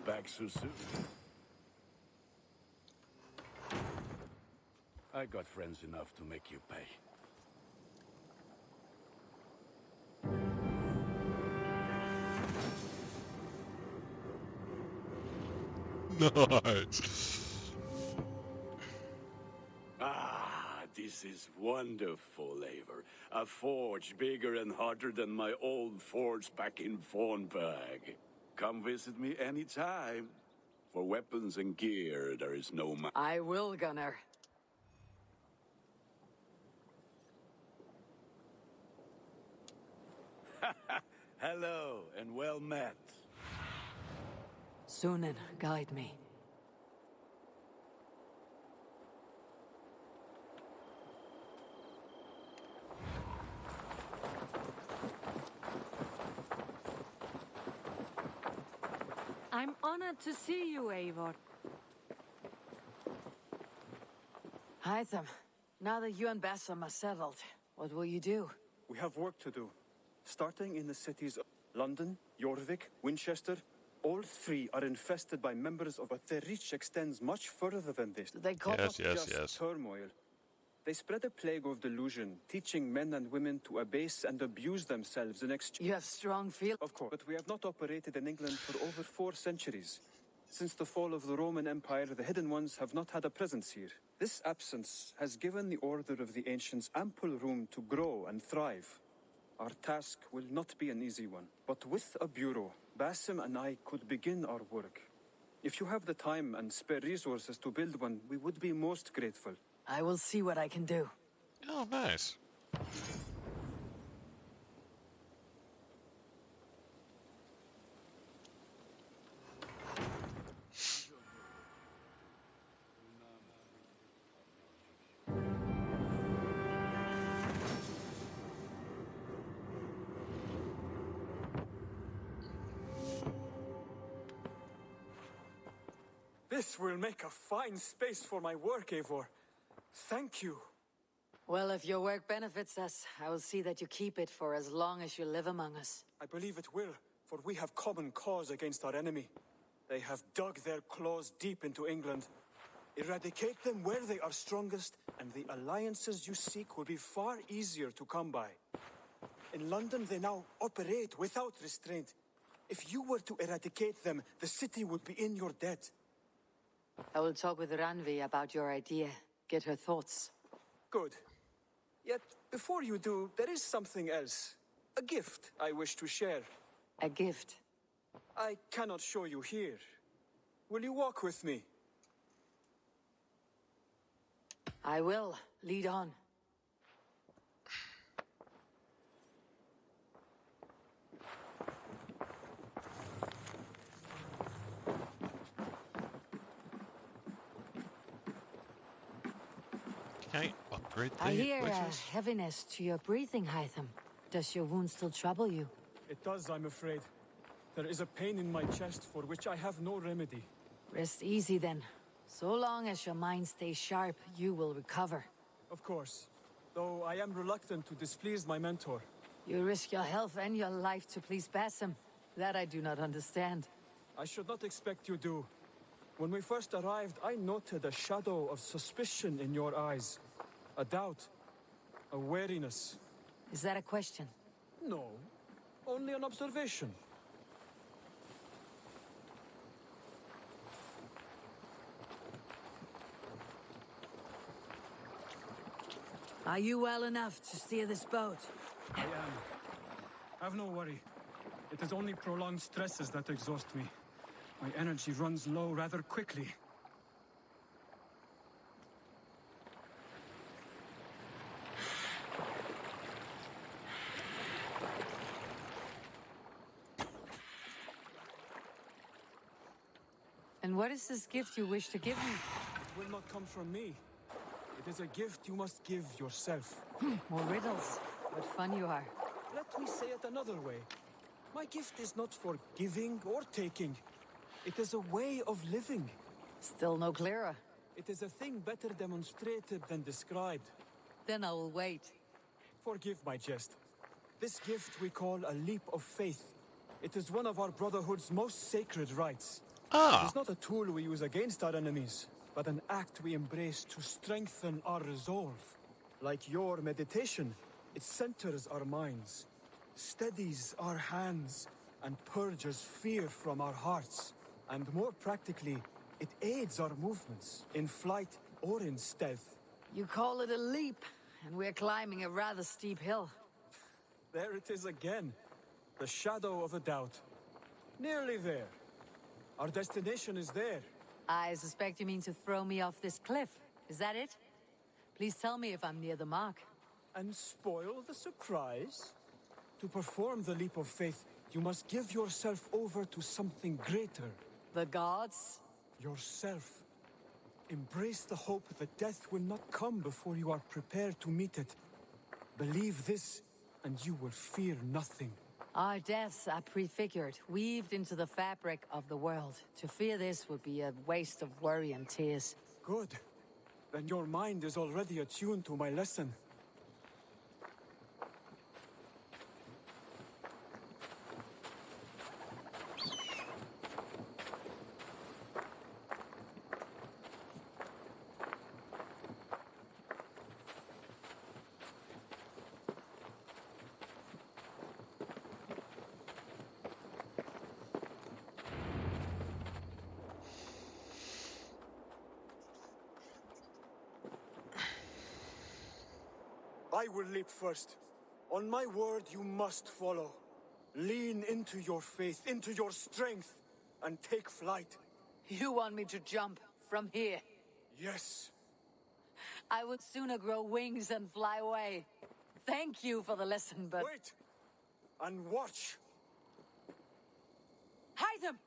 S15: Back so soon. I got friends enough to make you pay.
S2: Nice.
S15: Ah, this is wonderful, Eivor. A forge bigger and hotter than my old forge back in Fornburg. Come visit me anytime. For weapons and gear, there is no
S1: I will, Gunnar.
S15: Hello, and well met.
S1: Sunan, guide me.
S4: I'm honored to see you, Eivor.
S1: Hytham, now that you and Bassam are settled, what will you do?
S17: We have work to do. Starting in the cities of London, Jorvik, Winchester, all three are infested by members of, but their reach extends much further than this.
S1: They call
S17: just turmoil. They spread a plague of delusion, teaching men and women to abase and abuse themselves in exchange.
S1: You have strong feel.
S17: Of course, but we have not operated in England for over 4 centuries. Since the fall of the Roman Empire, the Hidden Ones have not had a presence here. This absence has given the Order of the Ancients ample room to grow and thrive. Our task will not be an easy one, but with a bureau, Basim and I could begin our work. If you have the time and spare resources to build one, we would be most grateful.
S1: I will see what I can do.
S2: Oh, nice.
S10: This will make a fine space for my work, Eivor. Thank you.
S1: Well, if your work benefits us, I will see that you keep it for as long as you live among us.
S10: I believe it will, for we have common cause against our enemy. They have dug their claws deep into England. Eradicate them where they are strongest, and the alliances you seek will be far easier to come by. In London, they now operate without restraint. If you were to eradicate them, the city would be in your debt.
S1: I will talk with Ranvi about your idea. Get her thoughts.
S10: Good. Yet, before you do, there is something else. A gift I wish to share.
S1: A gift?
S10: I cannot show you here. Will you walk with me?
S1: I will. Lead on.
S2: Can I upgrade the
S1: I hear
S2: places?
S1: a heaviness to your breathing, Hytham. Does your wound still trouble you?
S10: It does, I'm afraid. There is a pain in my chest for which I have no remedy.
S1: Rest easy then. So long as your mind stays sharp, you will recover.
S10: Of course. Though I am reluctant to displease my mentor.
S1: You risk your health and your life to please Bassam. That I do not understand.
S10: I should not expect you do. When we first arrived, I noted a shadow of suspicion in your eyes. A doubt. A wariness.
S1: Is that a question?
S10: No. Only an observation.
S1: Are you well enough to steer this boat?
S10: I am.
S17: Have no worry. It is only prolonged stresses that exhaust me. My energy runs low rather quickly.
S16: And what is this gift you wish to give me?
S17: It will not come from me. It is a gift you must give yourself.
S16: More riddles. What fun you are.
S17: Let me say it another way. My gift is not for giving or taking. It is a way of living.
S16: Still no clearer.
S17: It is a thing better demonstrated than described.
S16: Then I will wait.
S17: Forgive my jest. This gift we call a leap of faith. It is one of our Brotherhood's most sacred rites. It is not a tool we use against our enemies, but an act we embrace to strengthen our resolve. Like your meditation, it centers our minds, steadies our hands, and purges fear from our hearts. And more practically, it aids our movements, in flight or in stealth.
S16: You call it a leap, and we're climbing a rather steep hill.
S17: There it is again. The shadow of a doubt. Nearly there. Our destination is there.
S16: I suspect you mean to throw me off this cliff. Is that it? Please tell me if I'm near the mark.
S17: And spoil the surprise? To perform the leap of faith, you must give yourself over to something greater.
S16: The gods?
S17: Yourself. Embrace the hope that death will not come before you are prepared to meet it. Believe this, and you will fear nothing.
S16: Our deaths are prefigured, weaved into the fabric of the world. To fear this would be a waste of worry and tears.
S17: Good. Then your mind is already attuned to my lesson. I will leap first. On my word, you must follow. Lean into your faith, into your strength, and take flight.
S16: You want me to jump from here?
S17: Yes.
S16: I would sooner grow wings and fly away. Thank you for the lesson, but...
S17: Wait! And watch!
S16: Hide them!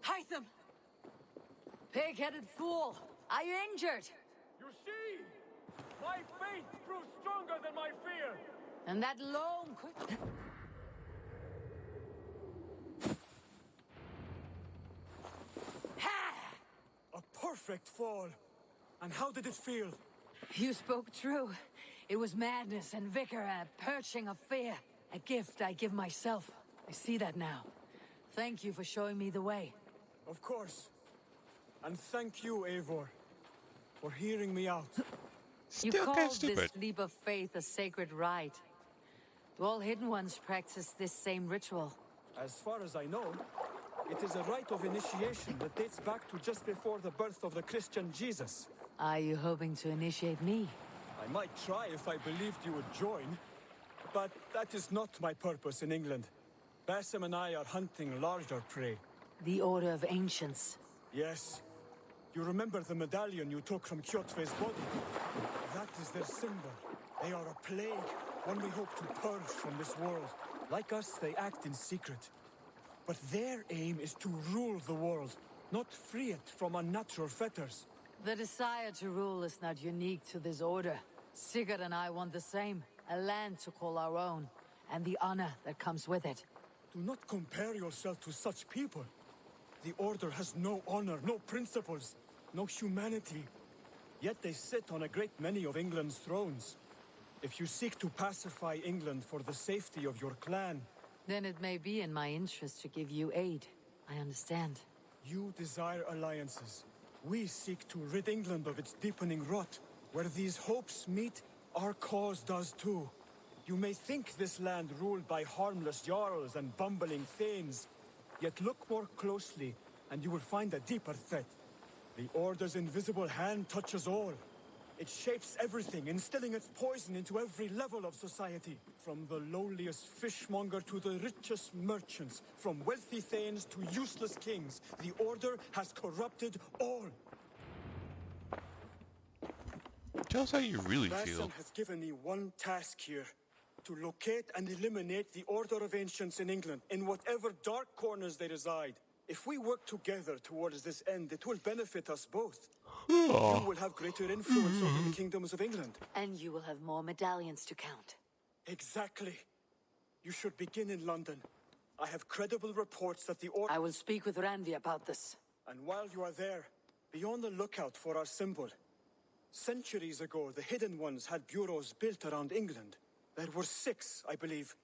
S16: Hide them! Pig-headed fool! Are you injured?
S10: You see? My faith proves stronger than my fear!
S16: And that alone could...
S17: A perfect fall! And how did it feel?
S16: You spoke true. It was madness and vigor and a purging of fear. A gift I give myself. I see that now. Thank you for showing me the way.
S17: Of course. And thank you, Eivor, for hearing me out.
S16: You call this leap of faith a sacred rite. Do all Hidden Ones practice this same ritual?
S17: As far as I know, it is a rite of initiation that dates back to just before the birth of the Christian Jesus.
S16: Are you hoping to initiate me?
S17: I might try if I believed you would join, but that is not my purpose in England. Basim and I are hunting larger prey.
S16: The Order of Ancients.
S17: Yes. You remember the medallion you took from Kjotve's body? That is their symbol. They are a plague, one we hope to purge from this world. Like us, they act in secret. But their aim is to rule the world, not free it from unnatural fetters.
S16: The desire to rule is not unique to this order. Sigurd and I want the same. A land to call our own, and the honor that comes with it.
S17: Do not compare yourself to such people. The Order has no honor, no principles, no humanity. Yet they sit on a great many of England's thrones. If you seek to pacify England for the safety of your clan...
S16: Then it may be in my interest to give you aid. I understand.
S17: You desire alliances. We seek to rid England of its deepening rot. Where these hopes meet, our cause does too. You may think this land ruled by harmless jarls and bumbling thanes. Yet look more closely, and you will find a deeper threat. The Order's invisible hand touches all.
S10: It shapes everything, instilling its poison into every level of society. From the lowliest fishmonger to the richest merchants, from wealthy thanes to useless kings, the Order has corrupted all.
S2: Tell us how you really feel.
S10: Vasan has given me one task here. To locate and eliminate the Order of Ancients in England, in whatever dark corners they reside. If we work together towards this end, it will benefit us both. You will have greater influence over the kingdoms of England.
S16: And you will have more medallions to count.
S10: Exactly. You should begin in London. I have credible reports that the Order...
S16: I will speak with Randy about this.
S10: And while you are there, be on the lookout for our symbol. Centuries ago, the Hidden Ones had bureaus built around England. There were 6, I believe.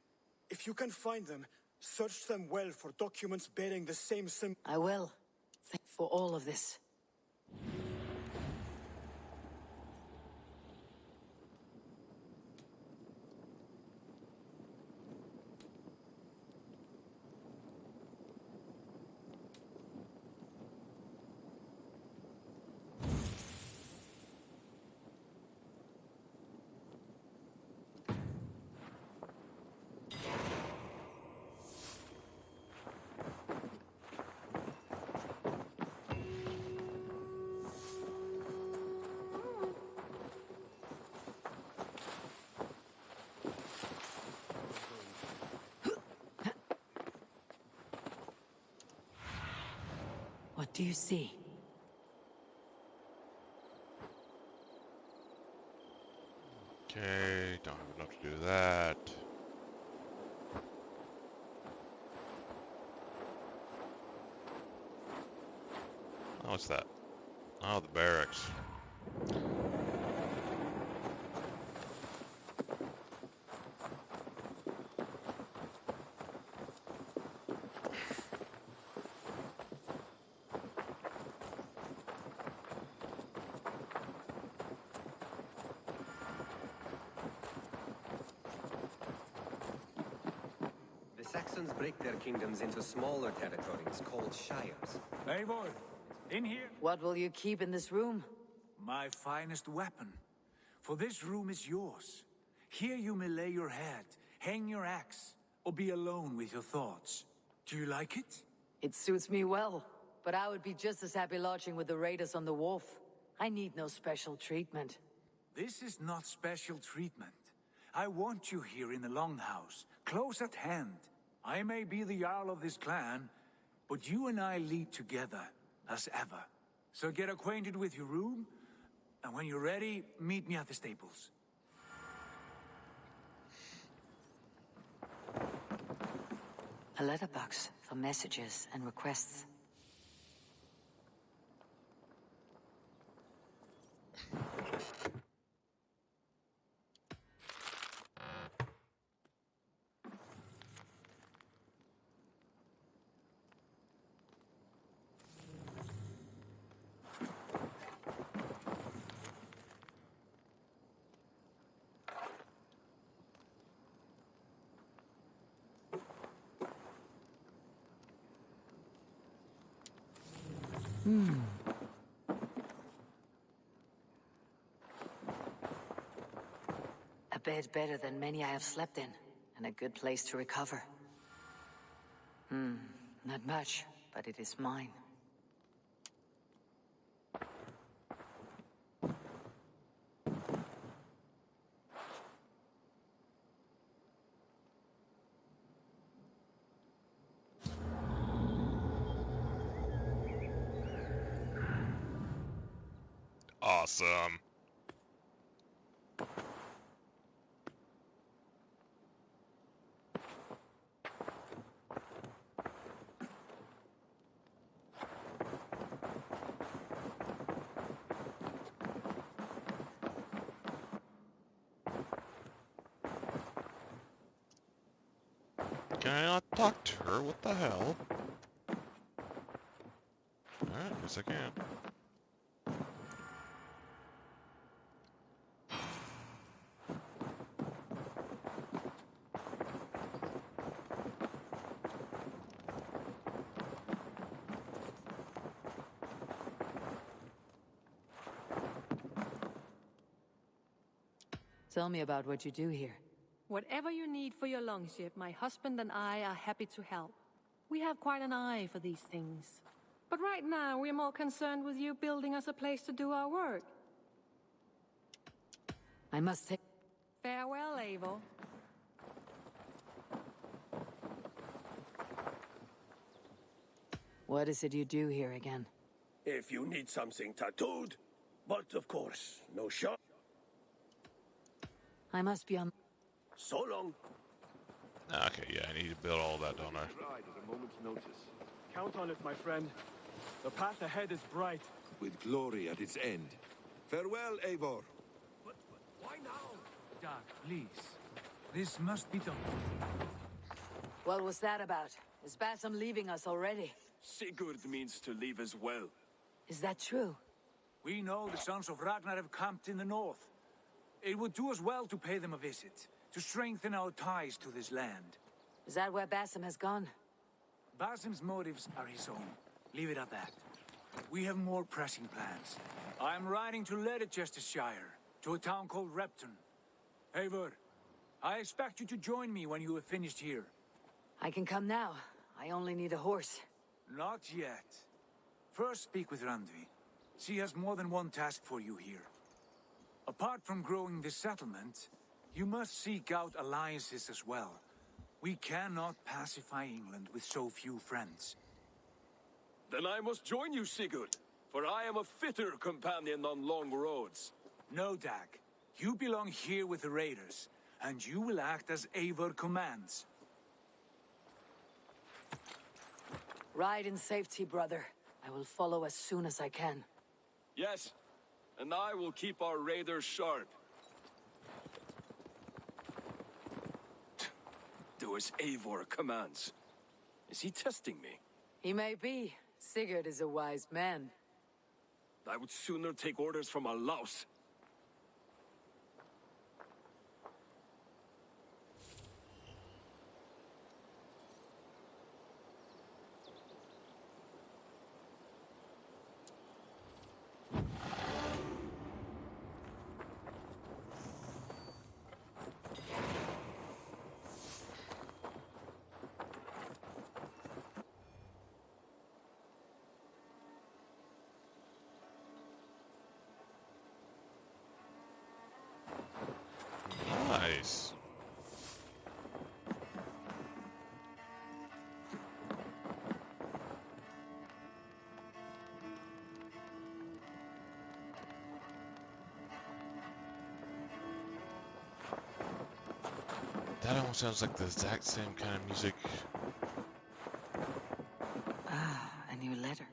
S10: If you can find them, search them well for documents bearing the same symbol.
S16: I will. Thank you for all of this. What do you see?
S2: Okay, don't have enough to do that. Oh, what's that? Oh, the barracks.
S18: The Saxons break their kingdoms into smaller territories called shires.
S10: Eivor, in here.
S16: What will you keep in this room?
S10: My finest weapon. For this room is yours. Here you may lay your head, hang your axe, or be alone with your thoughts. Do you like it?
S16: It suits me well, but I would be just as happy lodging with the raiders on the wharf. I need no special treatment.
S10: This is not special treatment. I want you here in the Longhouse, close at hand. I may be the Jarl of this clan, but you and I lead together, as ever. So get acquainted with your room, and when you're ready, meet me at the stables.
S16: A letterbox for messages and requests. A bed better than many I have slept in, and a good place to recover. Not much, but it is mine.
S2: Awesome. Can I not talk to her? What the hell? Alright, guess I can.
S16: Tell me about what you do here.
S9: Whatever you need for your longship, my husband and I are happy to help. We have quite an eye for these things. But right now, we're more concerned with you building us a place to do our work.
S16: I must take...
S9: Farewell, Eivor.
S16: What is it you do here again?
S20: If you need something tattooed, but of course, no shot.
S16: I must be on...
S20: So long.
S2: Okay, yeah, I need to build all that, don't I?
S23: Ride at a moment's notice. Count on it, my friend. The path ahead is bright.
S24: With glory at its end. Farewell, Eivor.
S20: But why now?
S10: Doc, please. This must be done.
S16: What was that about? Is Bassam leaving us already?
S7: Sigurd means to leave as well.
S16: Is that true?
S10: We know the sons of Ragnar have camped in the north. It would do us well to pay them a visit, to strengthen our ties to this land.
S16: Is that where Bassam has gone?
S10: Bassam's motives are his own. Leave it at that. We have more pressing plans. I am riding to Leicestershire, to a town called Repton. Eivor, I expect you to join me when you have finished here.
S16: I can come now. I only need a horse.
S10: Not yet. First speak with Randvi. She has more than one task for you here. Apart from growing this settlement, you must seek out alliances as well. We cannot pacify England with so few friends.
S7: Then I must join you, Sigurd, for I am a fitter companion on long roads.
S10: No, Dag. You belong here with the raiders, and you will act as Eivor commands.
S16: Ride in safety, brother. I will follow as soon as I can.
S7: Yes, and I will keep our raiders sharp. Do as Eivor commands. Is he testing me?
S16: He may be. Sigurd is a wise man.
S7: I would sooner take orders from a louse.
S2: Nice. That almost sounds like the exact same kind of music.
S16: Ah, a new letter.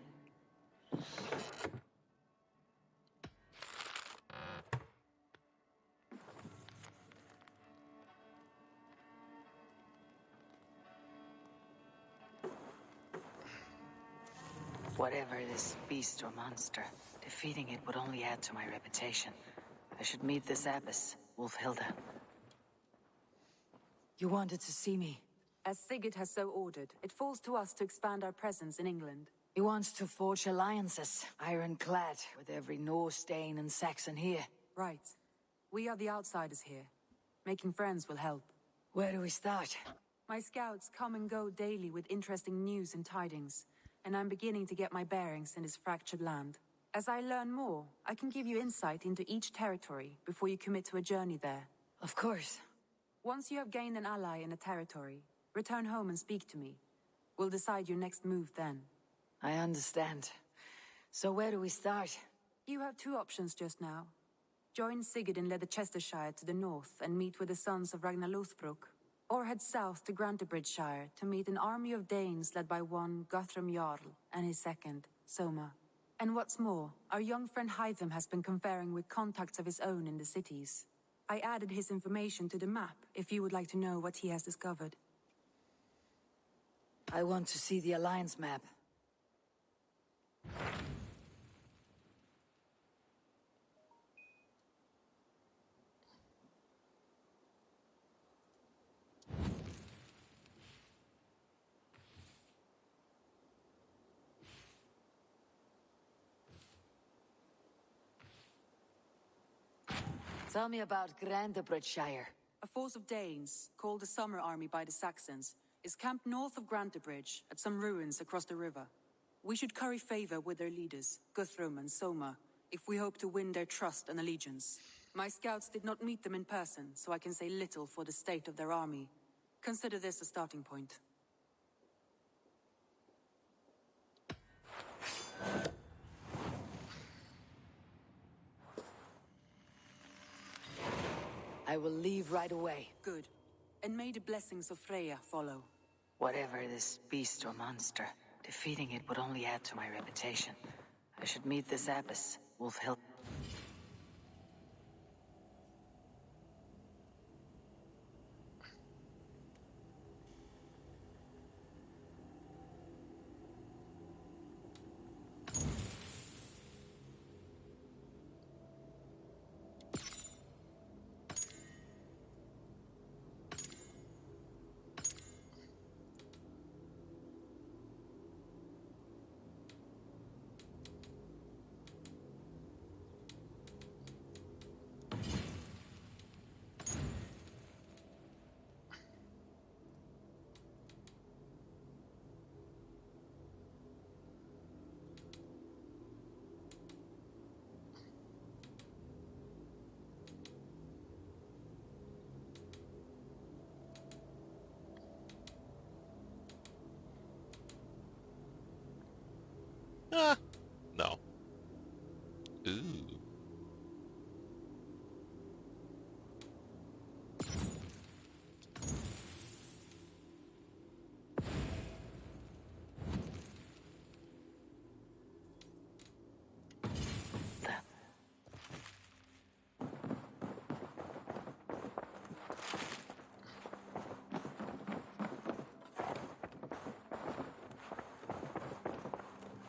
S16: Whatever this beast or monster, defeating it would only add to my reputation. I should meet this abbess, Wolfhilda. You wanted to see me?
S5: As Sigurd has so ordered, it falls to us to expand our presence in England.
S16: He wants to forge alliances, ironclad, with every Norse, Dane, and Saxon here.
S5: Right. We are the outsiders here. Making friends will help.
S16: Where do we start?
S5: My scouts come and go daily with interesting news and tidings, and I'm beginning to get my bearings in this fractured land. As I learn more, I can give you insight into each territory before you commit to a journey there.
S16: Of course.
S5: Once you have gained an ally in a territory, return home and speak to me. We'll decide your next move then.
S16: I understand. So where do we start?
S5: You have two options just now. Join Sigurd in Leicestershire to the north and meet with the sons of Ragnar Lothbrok, or head south to Grantebridgeshire to meet an army of Danes led by one Guthrum Jarl and his second, Soma. And what's more, our young friend Hytham has been conferring with contacts of his own in the cities. I added his information to the map if you would like to know what he has discovered.
S16: I want to see the Alliance map. Tell me about Grantebridgeshire.
S5: A force of Danes, called the Summer Army by the Saxons, is camped north of Grantebridge at some ruins across the river. We should curry favor with their leaders, Guthrum and Soma, if we hope to win their trust and allegiance. My scouts did not meet them in person, so I can say little for the state of their army. Consider this a starting point.
S16: I will leave right away.
S5: Good. And may the blessings of Freya follow.
S1: Whatever this beast or monster, defeating it would only add to my reputation. I should meet this abbess, Wolfhill.
S2: No. Ooh.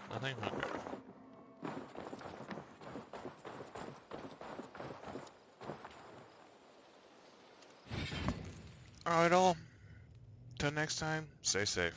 S2: Nothing? Okay. Alright all. Till next time, stay safe.